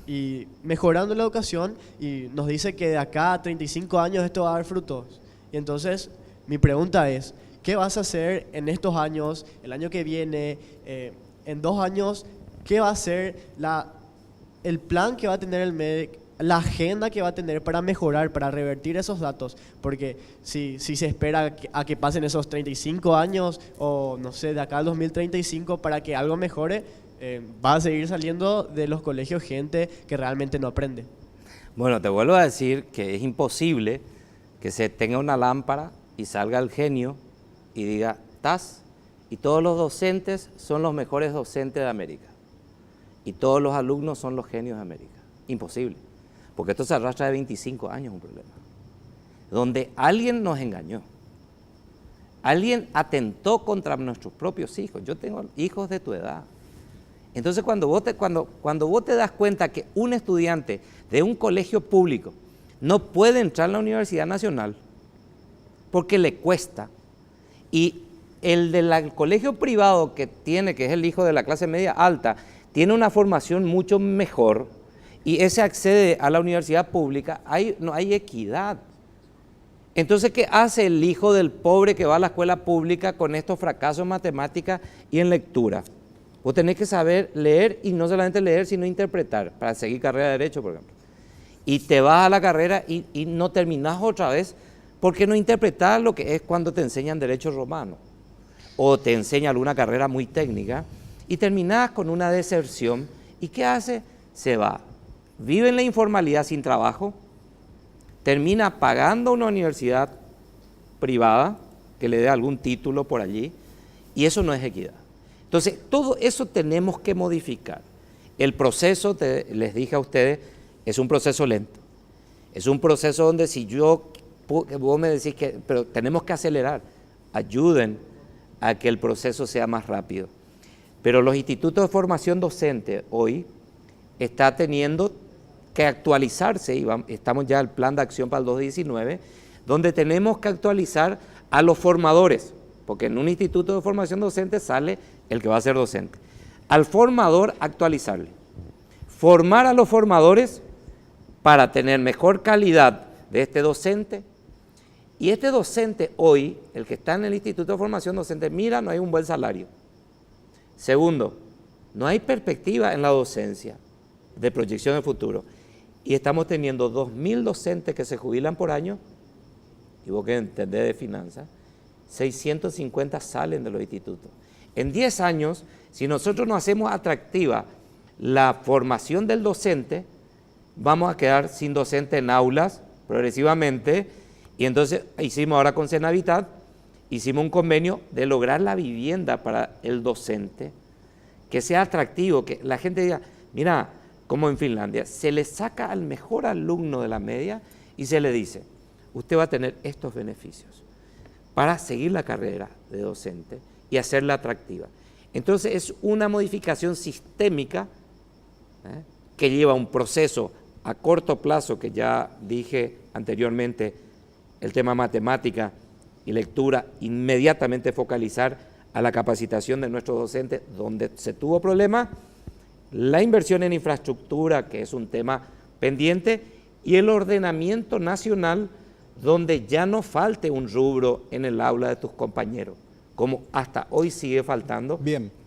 y mejorando la educación, y nos dice que de acá a 35 años esto va a dar frutos. Y entonces mi pregunta es, ¿qué vas a hacer en estos años, el año que viene, en 2 años? ¿Qué va a ser el plan que va a tener el MEDEC, la agenda que va a tener para mejorar, para revertir esos datos? Porque si se espera a que pasen esos 35 años o no sé, de acá al 2035 para que algo mejore, va a seguir saliendo de los colegios gente que realmente no aprende. Bueno, te vuelvo a decir que es imposible que se tenga una lámpara y salga el genio y diga, TAS, y todos los docentes son los mejores docentes de América. Y todos los alumnos son los genios de América. Imposible. Porque esto se arrastra de 25 años, un problema. Donde alguien nos engañó. Alguien atentó contra nuestros propios hijos. Yo tengo hijos de tu edad. Entonces, cuando vos te das cuenta que un estudiante de un colegio público no puede entrar a la Universidad Nacional porque le cuesta, y el del colegio privado que es el hijo de la clase media alta, tiene una formación mucho mejor y ese accede a la universidad pública, no hay equidad. Entonces, ¿qué hace el hijo del pobre que va a la escuela pública con estos fracasos en matemáticas y en lectura? Vos tenés que saber leer, y no solamente leer, sino interpretar, para seguir carrera de Derecho, por ejemplo. Y te vas a la carrera y no terminás otra vez, porque no interpretás lo que es cuando te enseñan Derecho Romano, o te enseñan alguna carrera muy técnica, y terminás con una deserción. ¿Y qué hace? Se va. Vive en la informalidad sin trabajo, termina pagando una universidad privada que le dé algún título por allí, y eso no es equidad. Entonces, todo eso tenemos que modificar. El proceso, les dije a ustedes, es un proceso lento. Es un proceso donde vos me decís pero tenemos que acelerar, ayuden a que el proceso sea más rápido. Pero los institutos de formación docente hoy están teniendo que actualizarse, y estamos ya en el plan de acción para el 2019, donde tenemos que actualizar a los formadores, porque en un instituto de formación docente sale el que va a ser docente. Al formador actualizarle, formar a los formadores para tener mejor calidad de este docente, y este docente hoy, el que está en el instituto de formación docente, mira, no hay un buen salario. Segundo, no hay perspectiva en la docencia de proyección de futuro. Y estamos teniendo 2.000 docentes que se jubilan por año, y vos que entendés de finanzas, 650 salen de los institutos. En 10 años, si nosotros no hacemos atractiva la formación del docente, vamos a quedar sin docente en aulas progresivamente. Y entonces hicimos ahora con Senavitat, hicimos un convenio de lograr la vivienda para el docente, que sea atractivo, que la gente diga, mira, como en Finlandia, se le saca al mejor alumno de la media y se le dice, usted va a tener estos beneficios para seguir la carrera de docente y hacerla atractiva. Entonces es una modificación sistémica que lleva un proceso a corto plazo, que ya dije anteriormente, el tema matemática y lectura, inmediatamente focalizar a la capacitación de nuestros docentes donde se tuvo problemas, la inversión en infraestructura, que es un tema pendiente, y el ordenamiento nacional, donde ya no falte un rubro en el aula de tus compañeros, como hasta hoy sigue faltando,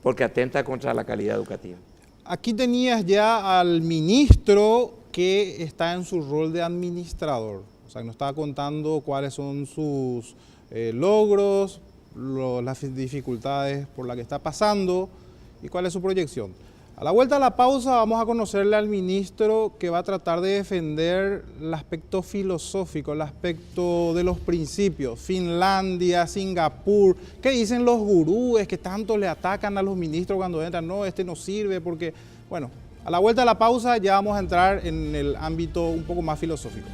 porque atenta contra la calidad educativa. Aquí tenías ya al ministro que está en su rol de administrador, o sea, nos estaba contando cuáles son sus logros, las dificultades por las que está pasando y cuál es su proyección. A la vuelta a la pausa vamos a conocerle al ministro que va a tratar de defender el aspecto filosófico, el aspecto de los principios. Finlandia, Singapur, ¿qué dicen los gurúes que tanto le atacan a los ministros cuando entran? No, este no sirve porque... Bueno, a la vuelta a la pausa ya vamos a entrar en el ámbito un poco más filosófico.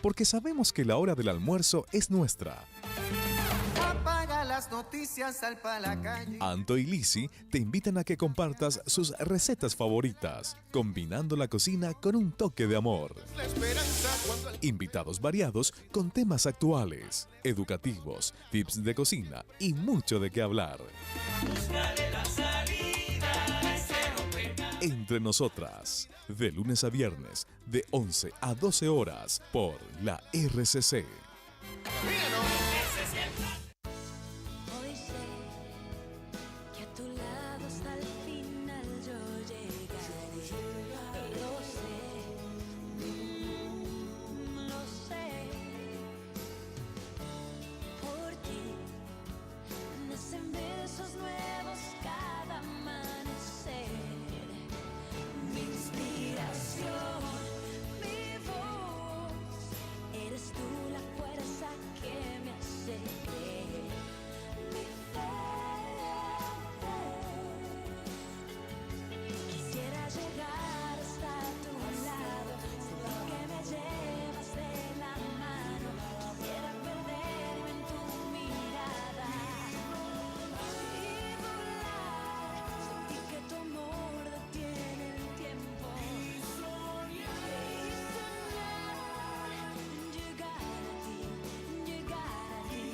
Porque sabemos que la hora del almuerzo es nuestra. Apaga las noticias, sal pa' la calle. Anto y Lizzy te invitan a que compartas sus recetas favoritas, combinando la cocina con un toque de amor. Invitados variados con temas actuales, educativos, tips de cocina y mucho de qué hablar. Entre nosotras, de lunes a viernes, de 11 a 12 horas, por la RCC. Hoy sé que a tu lado hasta el final yo llegaré, pero lo sé, por ti nacen besos nuevos cada amanecer, mi inspiración, mi voz, eres tú la fuerza que me hace creer, mi fe. Quisiera llegar hasta tu lado, sentir que me llevas de la mano, quisiera perderme en tu mirada y volar, sentir que tu amor detiene el tiempo y soñar, llegar a ti,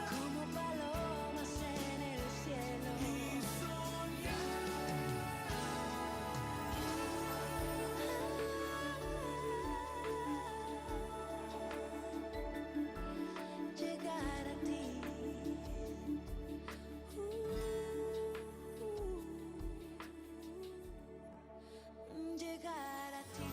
como palomas en el cielo. Llegar a ti. Llegar a ti.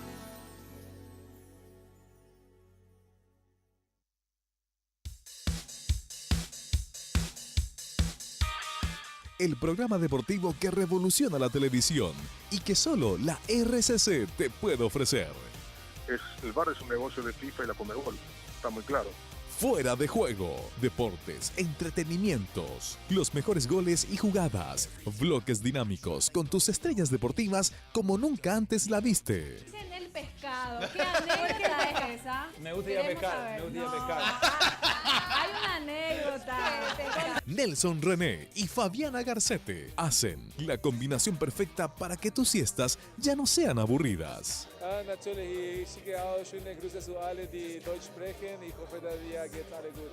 El programa deportivo que revoluciona la televisión y que solo la RCC te puede ofrecer. El bar es un negocio de FIFA y la Conmebol, está muy claro. Fuera de juego, deportes, entretenimientos, los mejores goles y jugadas, bloques dinámicos con tus estrellas deportivas como nunca antes la viste. Dicen el pescado. ¿Qué anécdota es esa? Me gusta ir a pescar, Hay una anécdota. Nelson René y Fabiana Garcete hacen la combinación perfecta para que tus siestas ya no sean aburridas. Natürlich, ich schicke auch schöne Grüße zu allen, die Deutsch sprechen. Ich hoffe, dass ihr geht alle gut.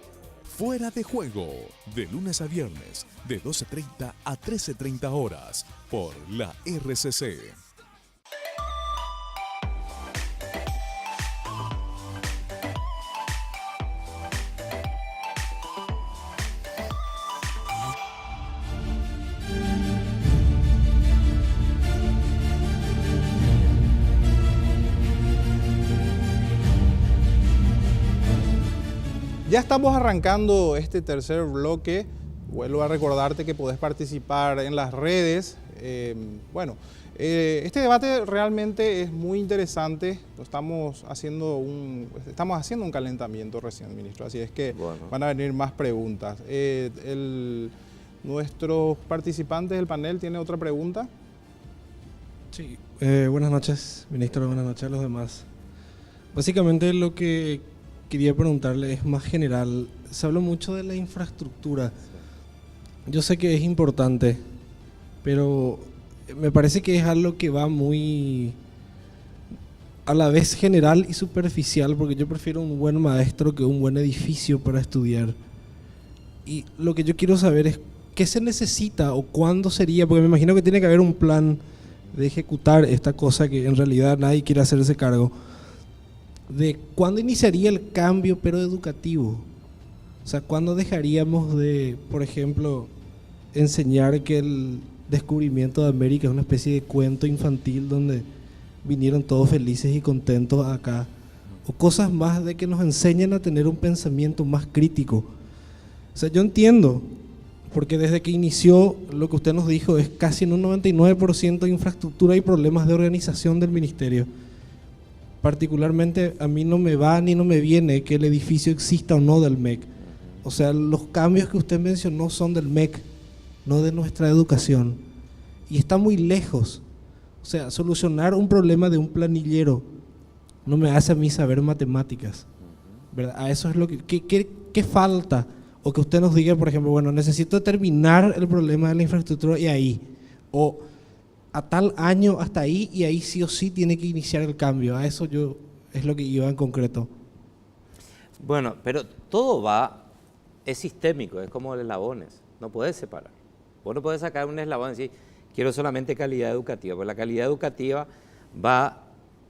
Fuera de Juego, de lunes a viernes, de 12:30 a 13:30 horas, por la RCC. Ya estamos arrancando este tercer bloque. Vuelvo a recordarte que podés participar en las redes. Este debate realmente es muy interesante. Estamos haciendo un calentamiento recién, ministro. Así es que van a venir más preguntas. ¿Nuestros participantes del panel tienen otra pregunta? Sí. Buenas noches, ministro. Buenas noches a los demás. Básicamente lo que quería preguntarle es más general. Se habló mucho de la infraestructura. Yo sé que es importante, pero me parece que es algo que va muy a la vez general y superficial, porque yo prefiero un buen maestro que un buen edificio para estudiar. Y lo que yo quiero saber es qué se necesita o cuándo sería, porque me imagino que tiene que haber un plan de ejecutar esta cosa que en realidad nadie quiere hacerse cargo. De cuándo iniciaría el cambio, pero educativo. O sea, cuándo dejaríamos de, por ejemplo, enseñar que el descubrimiento de América es una especie de cuento infantil donde vinieron todos felices y contentos acá. O cosas más de que nos enseñen a tener un pensamiento más crítico. O sea, yo entiendo, porque desde que inició lo que usted nos dijo es casi en un 99% de infraestructura y problemas de organización del ministerio. Particularmente a mí no me va ni no me viene que el edificio exista o no del MEC. O sea, los cambios que usted mencionó son del MEC, no de nuestra educación. Y está muy lejos. O sea, solucionar un problema de un planillero no me hace a mí saber matemáticas, ¿verdad? A eso es lo ¿qué falta? O que usted nos diga, por ejemplo, bueno, necesito terminar el problema de la infraestructura y ahí. O a tal año hasta ahí y ahí sí o sí tiene que iniciar el cambio. A eso yo es lo que iba en concreto. Bueno, pero todo es sistémico, es como los eslabones, no puedes separar. Vos no podés sacar un eslabón y decir, quiero solamente calidad educativa, porque la calidad educativa va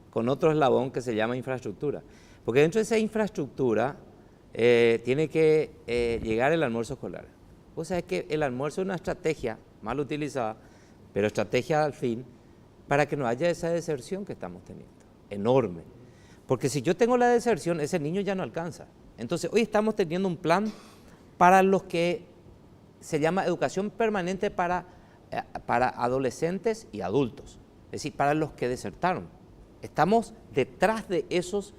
con otro eslabón que se llama infraestructura. Porque dentro de esa infraestructura tiene que llegar el almuerzo escolar. Vos sabés que el almuerzo es una estrategia mal utilizada, pero estrategia al fin, para que no haya esa deserción que estamos teniendo, enorme. Porque si yo tengo la deserción, ese niño ya no alcanza. Entonces, hoy estamos teniendo un plan para los que se llama educación permanente para adolescentes y adultos, es decir, para los que desertaron. Estamos detrás de esos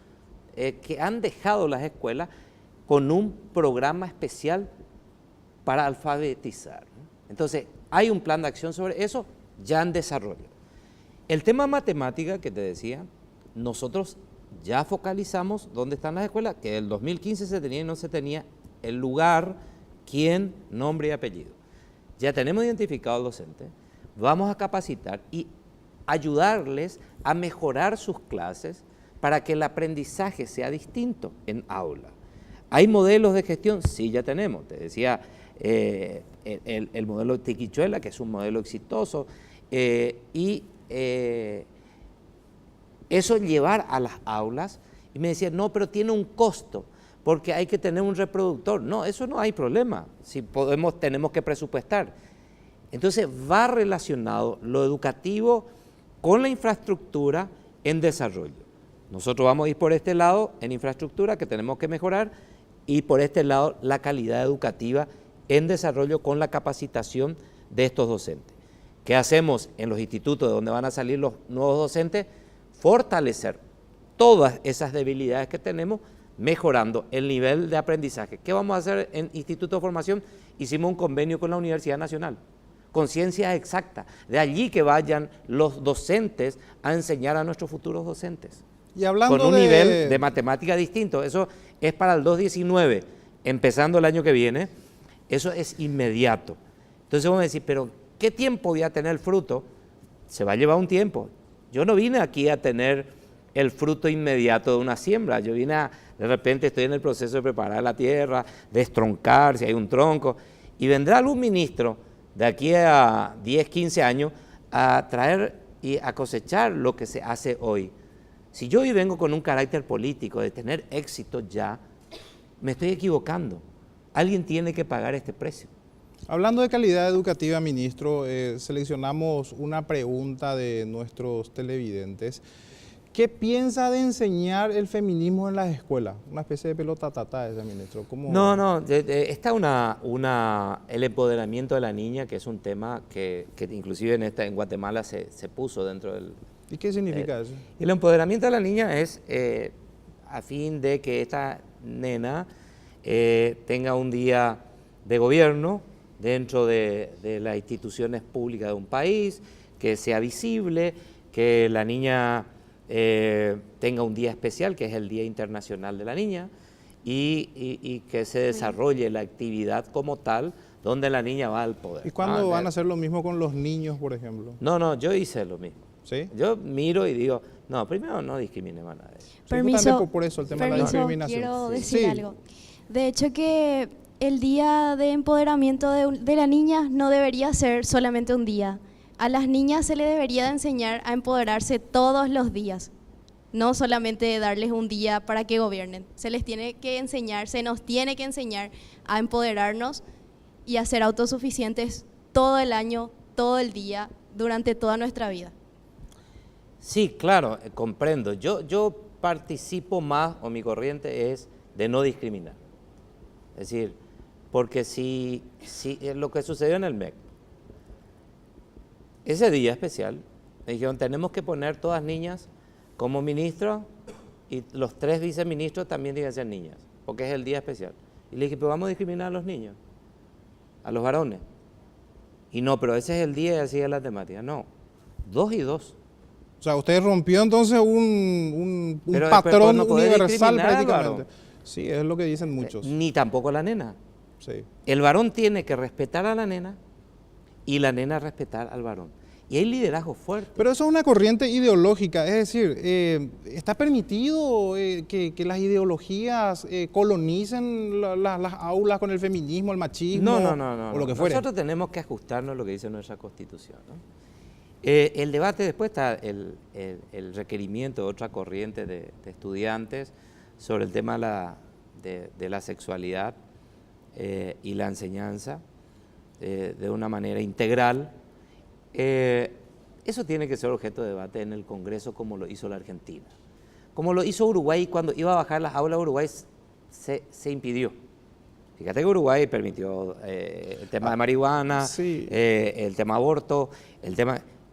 que han dejado las escuelas con un programa especial para alfabetizar, ¿no? Entonces, hay un plan de acción sobre eso ya en desarrollo. El tema matemática que te decía, nosotros ya focalizamos dónde están las escuelas, que en el 2015 se tenía y no se tenía el lugar, quién, nombre y apellido. Ya tenemos identificado al docente, vamos a capacitar y ayudarles a mejorar sus clases para que el aprendizaje sea distinto en aula. ¿Hay modelos de gestión? Sí, ya tenemos. Te decía, el modelo de Tiquichuela, que es un modelo exitoso, eso llevar a las aulas, y me decían, no, pero tiene un costo, porque hay que tener un reproductor. No, eso no hay problema, si tenemos que presupuestar. Entonces va relacionado lo educativo con la infraestructura en desarrollo. Nosotros vamos a ir por este lado en infraestructura que tenemos que mejorar y por este lado la calidad educativa en desarrollo con la capacitación de estos docentes. ¿Qué hacemos en los institutos de donde van a salir los nuevos docentes? Fortalecer todas esas debilidades que tenemos, mejorando el nivel de aprendizaje. ¿Qué vamos a hacer en Instituto de Formación? Hicimos un convenio con la Universidad Nacional, con ciencia exacta. De allí que vayan los docentes a enseñar a nuestros futuros docentes. Y hablando con un nivel de matemática distinto. Eso es para el 2019, empezando el año que viene. Eso es inmediato. Entonces vamos a decir, pero ¿qué tiempo voy a tener el fruto? Se va a llevar un tiempo. Yo no vine aquí a tener el fruto inmediato de una siembra, yo vine a De repente estoy en el proceso de preparar la tierra, de estroncar, si hay un tronco, y vendrá algún ministro de aquí a 10, 15 años a traer y a cosechar lo que se hace hoy. Si yo hoy vengo con un carácter político de tener éxito ya, me estoy equivocando. Alguien tiene que pagar este precio. Hablando de calidad educativa, ministro, seleccionamos una pregunta de nuestros televidentes. ¿Qué piensa de enseñar el feminismo en las escuelas? Una especie de pelota tata ese, ministro. ¿Cómo? No, está el empoderamiento de la niña, que es un tema que inclusive en Guatemala se puso dentro del... ¿Y qué significa eso? El empoderamiento de la niña es a fin de que esta nena tenga un día de gobierno dentro de las instituciones públicas de un país, que sea visible, que la niña tenga un día especial, que es el Día Internacional de la Niña, y que se desarrolle la actividad como tal, donde la niña va al poder. ¿Y cuándo van a hacer lo mismo con los niños, por ejemplo? No, yo hice lo mismo. ¿Sí? Yo miro y digo, no, primero no discrimine a nadie. Permiso, por eso el tema de la discriminación. Quiero decir algo. De hecho que el día de empoderamiento de la niña no debería ser solamente un día. A las niñas se les debería de enseñar a empoderarse todos los días, no solamente darles un día para que gobiernen. Se les tiene que enseñar, se nos tiene que enseñar a empoderarnos y a ser autosuficientes todo el año, todo el día, durante toda nuestra vida. Sí, claro, comprendo. Yo participo más, o mi corriente es de no discriminar. Es decir, porque si lo que sucedió en el MEC, ese día especial, me dijeron, tenemos que poner todas niñas como ministro y los 3 viceministros también tienen que ser niñas, porque es el día especial. Y le dije, pero vamos a discriminar a los niños, a los varones. Y no, pero ese es el día y así es la temática. No, 2 y 2. O sea, usted rompió entonces un patrón no universal prácticamente. Sí, es lo que dicen muchos. Ni tampoco la nena. Sí. El varón tiene que respetar a la nena y la nena respetar al varón. Y hay liderazgo fuerte. Pero eso es una corriente ideológica, es decir, ¿está permitido que las ideologías colonicen las aulas con el feminismo, el machismo No. o lo que fuere? Nosotros tenemos que ajustarnos a lo que dice nuestra Constitución, ¿no? El debate, después está el requerimiento de otra corriente de estudiantes sobre el tema de la sexualidad y la enseñanza de una manera integral. Eso tiene que ser objeto de debate en el Congreso, como lo hizo la Argentina. Como lo hizo Uruguay, cuando iba a bajar las aulas, Uruguay se impidió. Fíjate que Uruguay permitió el tema de marihuana, sí, el tema aborto,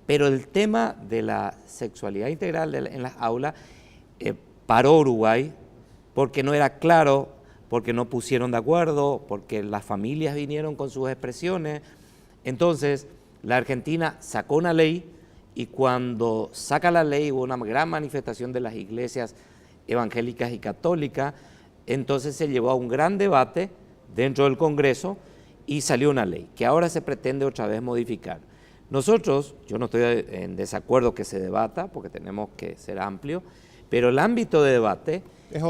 pero el tema de la sexualidad integral en las aulas paró Uruguay porque no era claro, porque no pusieron de acuerdo, porque las familias vinieron con sus expresiones. Entonces, la Argentina sacó una ley y cuando saca la ley hubo una gran manifestación de las iglesias evangélicas y católicas, entonces se llevó a un gran debate dentro del Congreso y salió una ley que ahora se pretende otra vez modificar. Nosotros, yo no estoy en desacuerdo que se debata porque tenemos que ser amplio, pero el ámbito de debate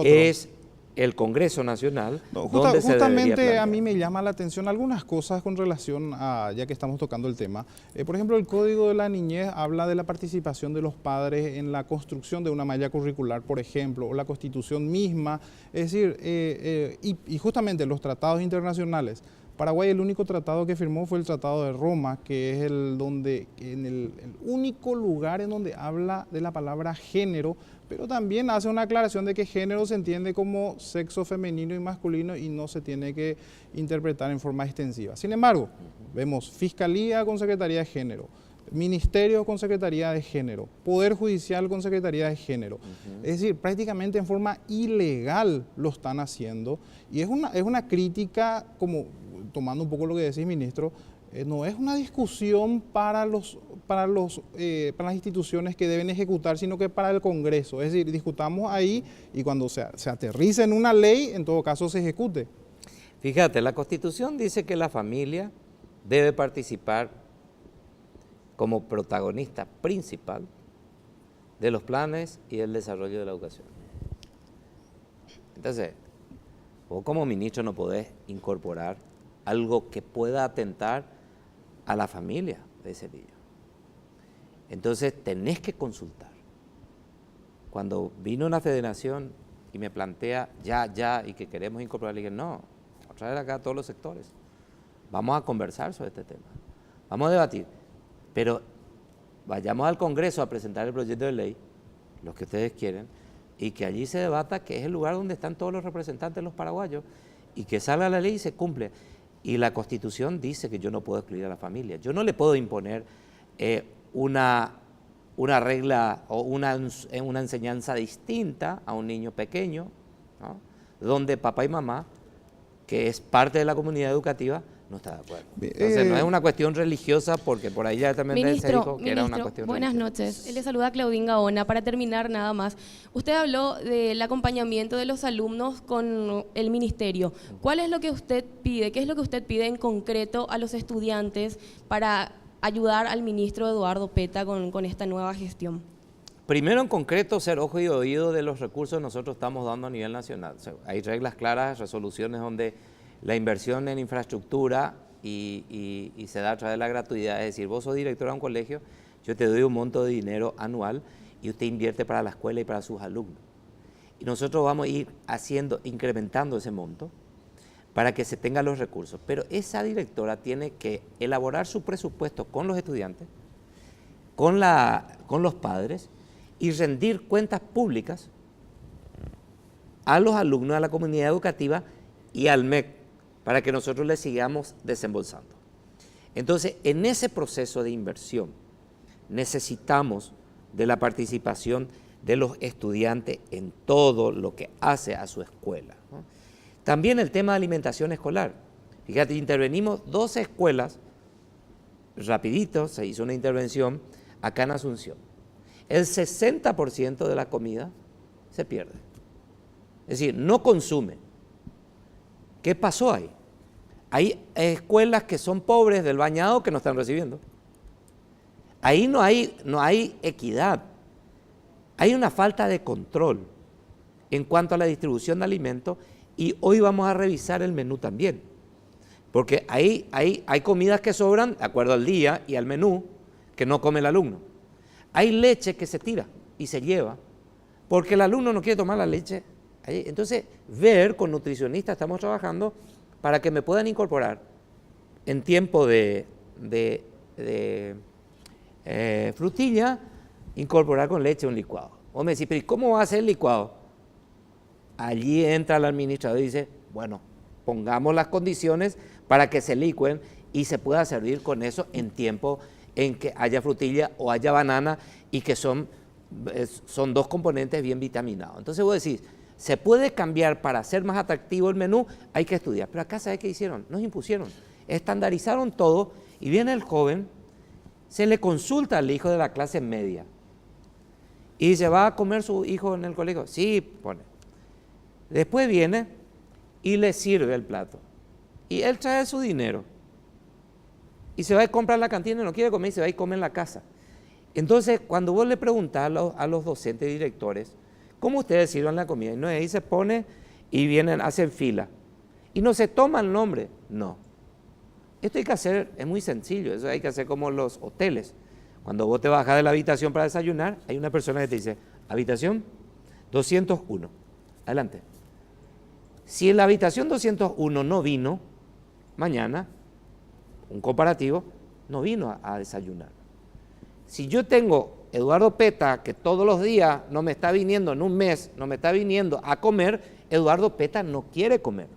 es el Congreso Nacional, donde justamente a mí me llama la atención algunas cosas con relación a, ya que estamos tocando el tema. Por ejemplo, el Código de la Niñez habla de la participación de los padres en la construcción de una malla curricular, por ejemplo, o la Constitución misma. Es decir, y justamente los tratados internacionales. Paraguay, el único tratado que firmó fue el Tratado de Roma, que es el único lugar en donde habla de la palabra género, pero también hace una aclaración de que género se entiende como sexo femenino y masculino y no se tiene que interpretar en forma extensiva. Sin embargo, vemos Fiscalía con Secretaría de Género, Ministerio con Secretaría de Género, Poder Judicial con Secretaría de Género. Es decir, prácticamente en forma ilegal lo están haciendo y es una crítica, como tomando un poco lo que decís, ministro, no es una discusión para las instituciones que deben ejecutar, sino que para el Congreso. Es decir, discutamos ahí y cuando se aterriza en una ley, en todo caso se ejecute. Fíjate, la Constitución dice que la familia debe participar como protagonista principal de los planes y del desarrollo de la educación. Entonces, vos como ministro no podés incorporar algo que pueda atentar a la familia de ese niño. Entonces, tenés que consultar. Cuando vino una federación y me plantea ya, y que queremos incorporar, le dije, no, vamos a traer acá a todos los sectores. Vamos a conversar sobre este tema. Vamos a debatir. Pero vayamos al Congreso a presentar el proyecto de ley, los que ustedes quieren, y que allí se debata, que es el lugar donde están todos los representantes de los paraguayos, y que salga la ley y se cumple. Y la Constitución dice que yo no puedo excluir a la familia. Yo no le puedo imponer una regla o una enseñanza distinta a un niño pequeño, ¿no? Donde papá y mamá, que es parte de la comunidad educativa, no está de acuerdo. Entonces no es una cuestión religiosa, porque por ahí ya también se dijo que era una cuestión buenas religiosa. noches. Le saluda Claudín Gaona. Para terminar nada más, usted habló del acompañamiento de los alumnos con el ministerio. ¿Cuál es lo que usted pide? ¿Qué es lo que usted pide en concreto a los estudiantes para ayudar al ministro Eduardo Peta con esta nueva gestión? Primero, en concreto, ser ojo y oído de los recursos que nosotros estamos dando a nivel nacional. O sea, hay reglas claras, resoluciones donde la inversión en infraestructura y se da a través de la gratuidad. Es decir, vos sos director de un colegio, yo te doy un monto de dinero anual y usted invierte para la escuela y para sus alumnos. Y nosotros vamos a ir incrementando ese monto para que se tengan los recursos. Pero esa directora tiene que elaborar su presupuesto con los estudiantes, con los padres, y rendir cuentas públicas a los alumnos, a la comunidad educativa y al MEC, para que nosotros le sigamos desembolsando. Entonces, en ese proceso de inversión necesitamos de la participación de los estudiantes en todo lo que hace a su escuela, ¿no? También el tema de alimentación escolar. Fíjate, intervenimos 12 escuelas, rapidito se hizo una intervención acá en Asunción. El 60% de la comida se pierde. Es decir, no consume. ¿Qué pasó ahí? Hay escuelas que son pobres del bañado que no están recibiendo. Ahí no hay equidad. Hay una falta de control en cuanto a la distribución de alimentos, y hoy vamos a revisar el menú también. Porque hay comidas que sobran de acuerdo al día y al menú que no come el alumno. Hay leche que se tira y se lleva porque el alumno no quiere tomar la leche. Entonces, con nutricionistas estamos trabajando para que me puedan incorporar en tiempo de frutilla, incorporar con leche un licuado. O me decís, pero ¿y cómo va a ser el licuado? Allí entra el administrador y dice, bueno, pongamos las condiciones para que se licúen y se pueda servir con eso en tiempo en que haya frutilla o haya banana, y que son dos componentes bien vitaminados. Entonces vos decís, ¿se puede cambiar para hacer más atractivo el menú? Hay que estudiar. Pero acá, ¿sabes qué hicieron? Nos impusieron, estandarizaron todo, y viene el joven, se le consulta al hijo de la clase media y dice, ¿va a comer su hijo en el colegio? Sí, pone. Después viene y le sirve el plato, y él trae su dinero y se va a comprar en la cantina y no quiere comer y se va y come en la casa. Entonces, cuando vos le preguntás a los docentes y directores, ¿cómo ustedes sirven la comida? Y no, ahí se pone y vienen, hacen fila. Y no se toma el nombre. No. Esto hay que hacer, es muy sencillo, eso hay que hacer como los hoteles. Cuando vos te bajas de la habitación para desayunar, hay una persona que te dice, habitación 201, adelante. Si en la habitación 201 no vino, mañana, un comparativo, no vino a desayunar. Si yo tengo Eduardo Peta, que todos los días no me está viniendo, en un mes, no me está viniendo a comer, Eduardo Peta no quiere comer.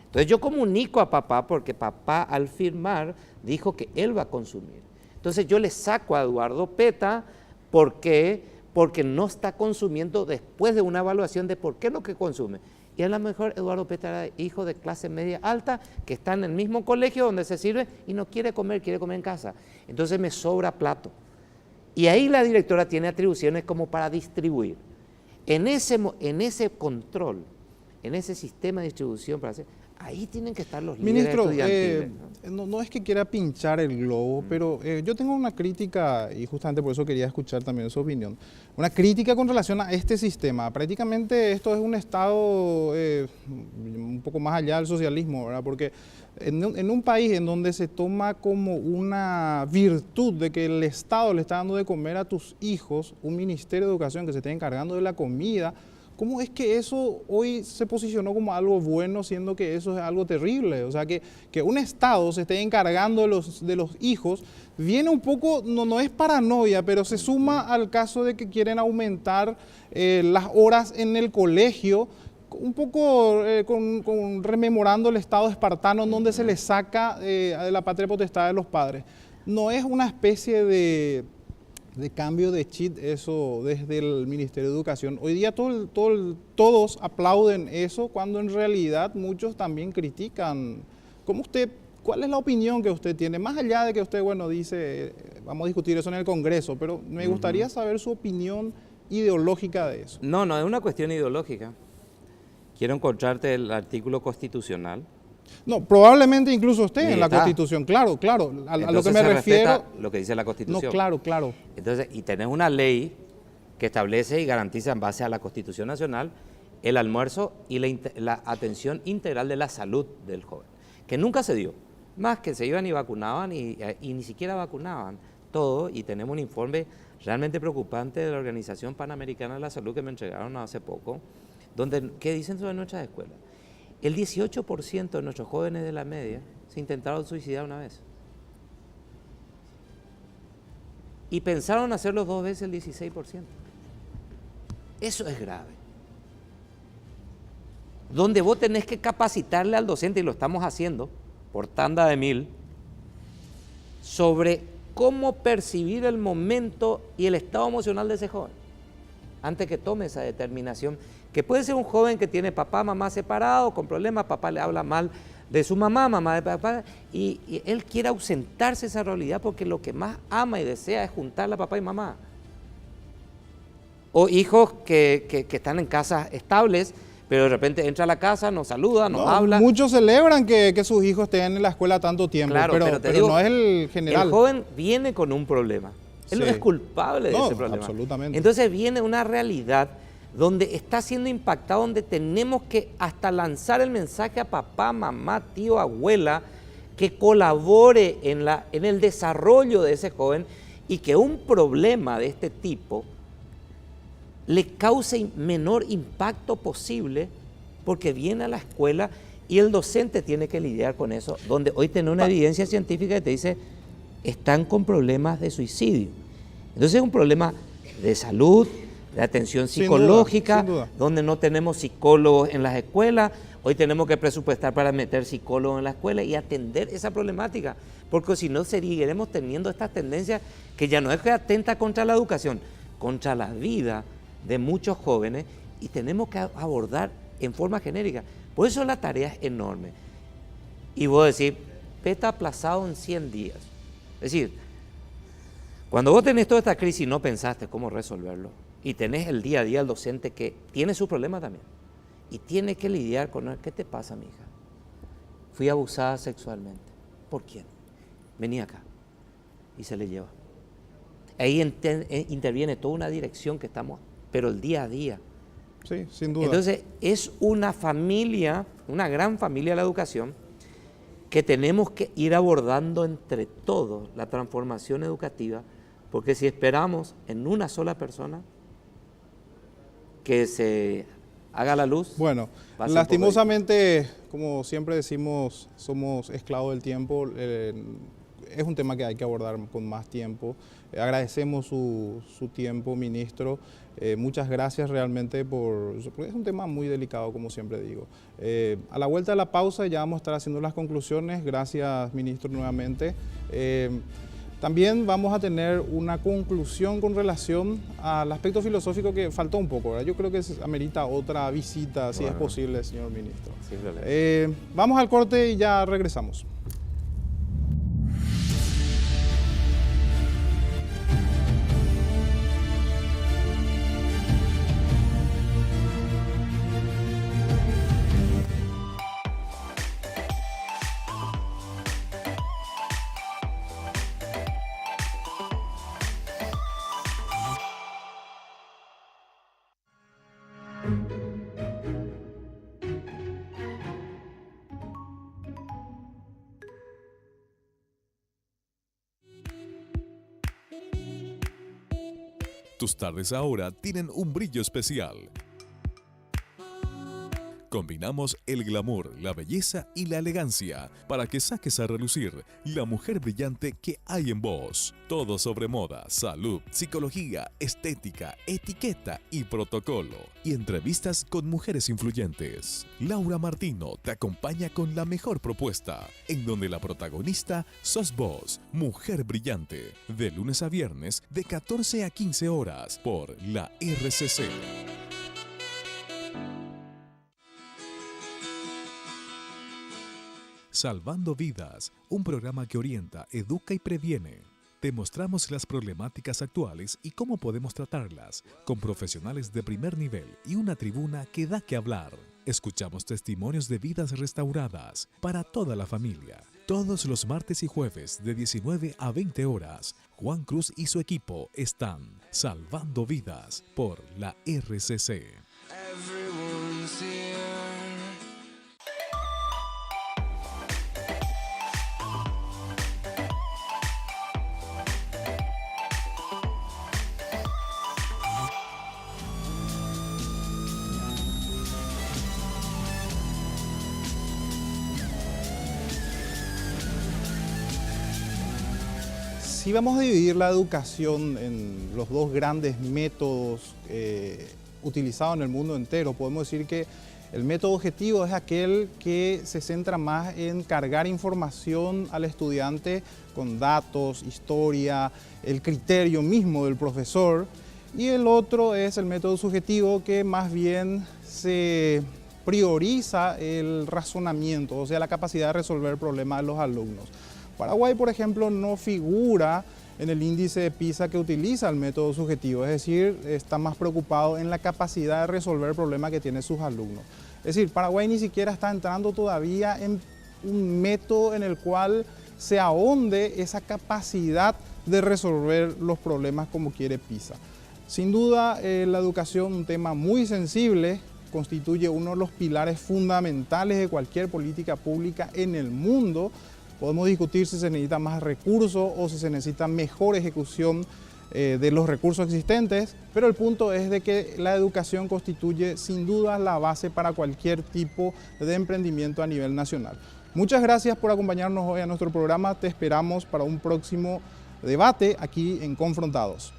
Entonces yo comunico a papá, porque papá al firmar dijo que él va a consumir. Entonces yo le saco a Eduardo Peta, ¿por qué? Porque no está consumiendo después de una evaluación de por qué es lo que consume. Y a lo mejor Eduardo Peta era hijo de clase media alta, que está en el mismo colegio donde se sirve y no quiere comer en casa. Entonces me sobra plato. Y ahí la directora tiene atribuciones como para distribuir. En ese control, en ese sistema de distribución para hacer, Ahí tienen que estar los líderes Ministro, estudiantiles. no es que quiera pinchar el globo, pero yo tengo una crítica, y justamente por eso quería escuchar también su opinión, una crítica con relación a este sistema. Prácticamente esto es un Estado un poco más allá del socialismo, ¿verdad? Porque en un país en donde se toma como una virtud de que el Estado le está dando de comer a tus hijos, un Ministerio de Educación que se esté encargando de la comida, ¿cómo es que eso hoy se posicionó como algo bueno, siendo que eso es algo terrible? O sea, que un Estado se esté encargando de los hijos, viene un poco, no es paranoia, pero se suma al caso de que quieren aumentar las horas en el colegio, un poco rememorando el Estado espartano en donde se le saca de la patria potestad de los padres. ¿No es una especie de cambio de chip eso desde el Ministerio de Educación? Hoy día todos aplauden eso cuando en realidad muchos también critican. ¿Cuál es la opinión que usted tiene? Más allá de que usted, bueno, dice, vamos a discutir eso en el Congreso, pero me gustaría saber su opinión ideológica de eso. No, es una cuestión ideológica. Quiero encontrarte el artículo constitucional. No, probablemente incluso usted en la Constitución, claro, a lo que me refiero. Lo que dice la Constitución. No, claro. Entonces, y tenés una ley que establece y garantiza en base a la Constitución Nacional el almuerzo y la atención integral de la salud del joven, que nunca se dio, más que se iban y vacunaban y ni siquiera vacunaban todo, y tenemos un informe realmente preocupante de la Organización Panamericana de la Salud que me entregaron hace poco, donde, ¿qué dicen sobre nuestras escuelas? El 18% de nuestros jóvenes de la media se intentaron suicidar una vez. Y pensaron hacerlo 2 veces el 16%. Eso es grave. Donde vos tenés que capacitarle al docente, y lo estamos haciendo por tanda de 1000, sobre cómo percibir el momento y el estado emocional de ese joven, antes que tome esa determinación. Que puede ser un joven que tiene papá, mamá separados, con problemas, papá le habla mal de su mamá, mamá de papá, y él quiere ausentarse de esa realidad porque lo que más ama y desea es juntar a papá y mamá. O hijos que están en casas estables, pero de repente entra a la casa, nos saluda, nos habla. Muchos celebran que sus hijos estén en la escuela tanto tiempo, claro, pero digo, no es el general. El joven viene con un problema, él no es culpable de ese problema. Absolutamente. Entonces viene una realidad donde está siendo impactado, donde tenemos que hasta lanzar el mensaje a papá, mamá, tío, abuela, que colabore en el desarrollo de ese joven, y que un problema de este tipo le cause menor impacto posible, porque viene a la escuela y el docente tiene que lidiar con eso, donde hoy tenemos una evidencia científica que te dice, están con problemas de suicidio. Entonces es un problema de salud, de atención psicológica, sin duda. Donde no tenemos psicólogos en las escuelas. Hoy tenemos que presupuestar para meter psicólogos en la escuela y atender esa problemática, porque si no seguiremos teniendo estas tendencias que ya no es que atenta contra la educación, contra la vida de muchos jóvenes, y tenemos que abordar en forma genérica. Por eso la tarea es enorme. Y vos decís, PETA aplazado en 100 días. Es decir, cuando vos tenés toda esta crisis y no pensaste cómo resolverlo, y tenés el día a día el docente que tiene su problema también, y tiene que lidiar con él. ¿Qué te pasa, mi hija? Fui abusada sexualmente. ¿Por quién? Vení acá. Y se le lleva. Ahí interviene toda una dirección que estamos, pero el día a día. Sí, sin duda. Entonces, es una familia, una gran familia de la educación, que tenemos que ir abordando entre todos la transformación educativa, porque si esperamos en una sola persona que se haga la luz. Bueno, lastimosamente, como siempre decimos, somos esclavos del tiempo. Es un tema que hay que abordar con más tiempo. Agradecemos su tiempo, ministro. Muchas gracias realmente porque es un tema muy delicado, como siempre digo. A la vuelta de la pausa ya vamos a estar haciendo las conclusiones. Gracias, ministro, nuevamente. También vamos a tener una conclusión con relación al aspecto filosófico que faltó un poco, ¿verdad? Yo creo que amerita otra visita, si es posible, señor ministro. Vamos al corte y ya regresamos. Tus tardes ahora tienen un brillo especial. Combinamos el glamour, la belleza y la elegancia para que saques a relucir la mujer brillante que hay en vos. Todo sobre moda, salud, psicología, estética, etiqueta y protocolo. Y entrevistas con mujeres influyentes. Laura Martino te acompaña con la mejor propuesta, en donde la protagonista sos vos, mujer brillante. De lunes a viernes, de 14 a 15 horas, por la RCC. Salvando Vidas, un programa que orienta, educa y previene. Te mostramos las problemáticas actuales y cómo podemos tratarlas, con profesionales de primer nivel y una tribuna que da que hablar. Escuchamos testimonios de vidas restauradas para toda la familia. Todos los martes y jueves de 19 a 20 horas, Juan Cruz y su equipo están salvando vidas por la RCC. Si vamos a dividir la educación en los dos grandes métodos utilizados en el mundo entero, podemos decir que el método objetivo es aquel que se centra más en cargar información al estudiante con datos, historia, el criterio mismo del profesor, y el otro es el método subjetivo, que más bien se prioriza el razonamiento, o sea, la capacidad de resolver problemas de los alumnos. Paraguay, por ejemplo, no figura en el índice de PISA que utiliza el método subjetivo, es decir, está más preocupado en la capacidad de resolver problemas que tienen sus alumnos. Es decir, Paraguay ni siquiera está entrando todavía en un método en el cual se ahonde esa capacidad de resolver los problemas como quiere PISA. Sin duda, la educación, un tema muy sensible, constituye uno de los pilares fundamentales de cualquier política pública en el mundo. Podemos discutir si se necesita más recursos o si se necesita mejor ejecución de los recursos existentes, pero el punto es de que la educación constituye sin duda la base para cualquier tipo de emprendimiento a nivel nacional. Muchas gracias por acompañarnos hoy a nuestro programa. Te esperamos para un próximo debate aquí en Confrontados.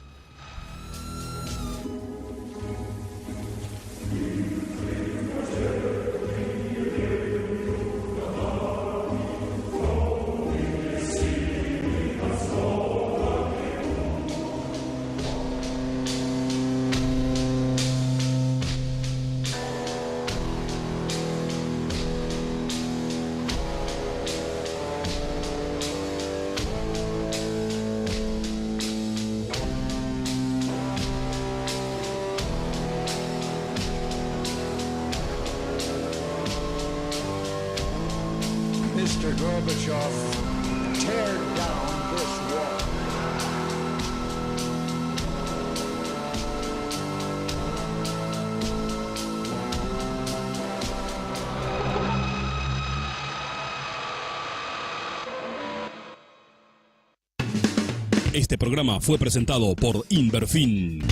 Mr. Gorbachev, tear down this wall. Este programa fue presentado por Inverfin.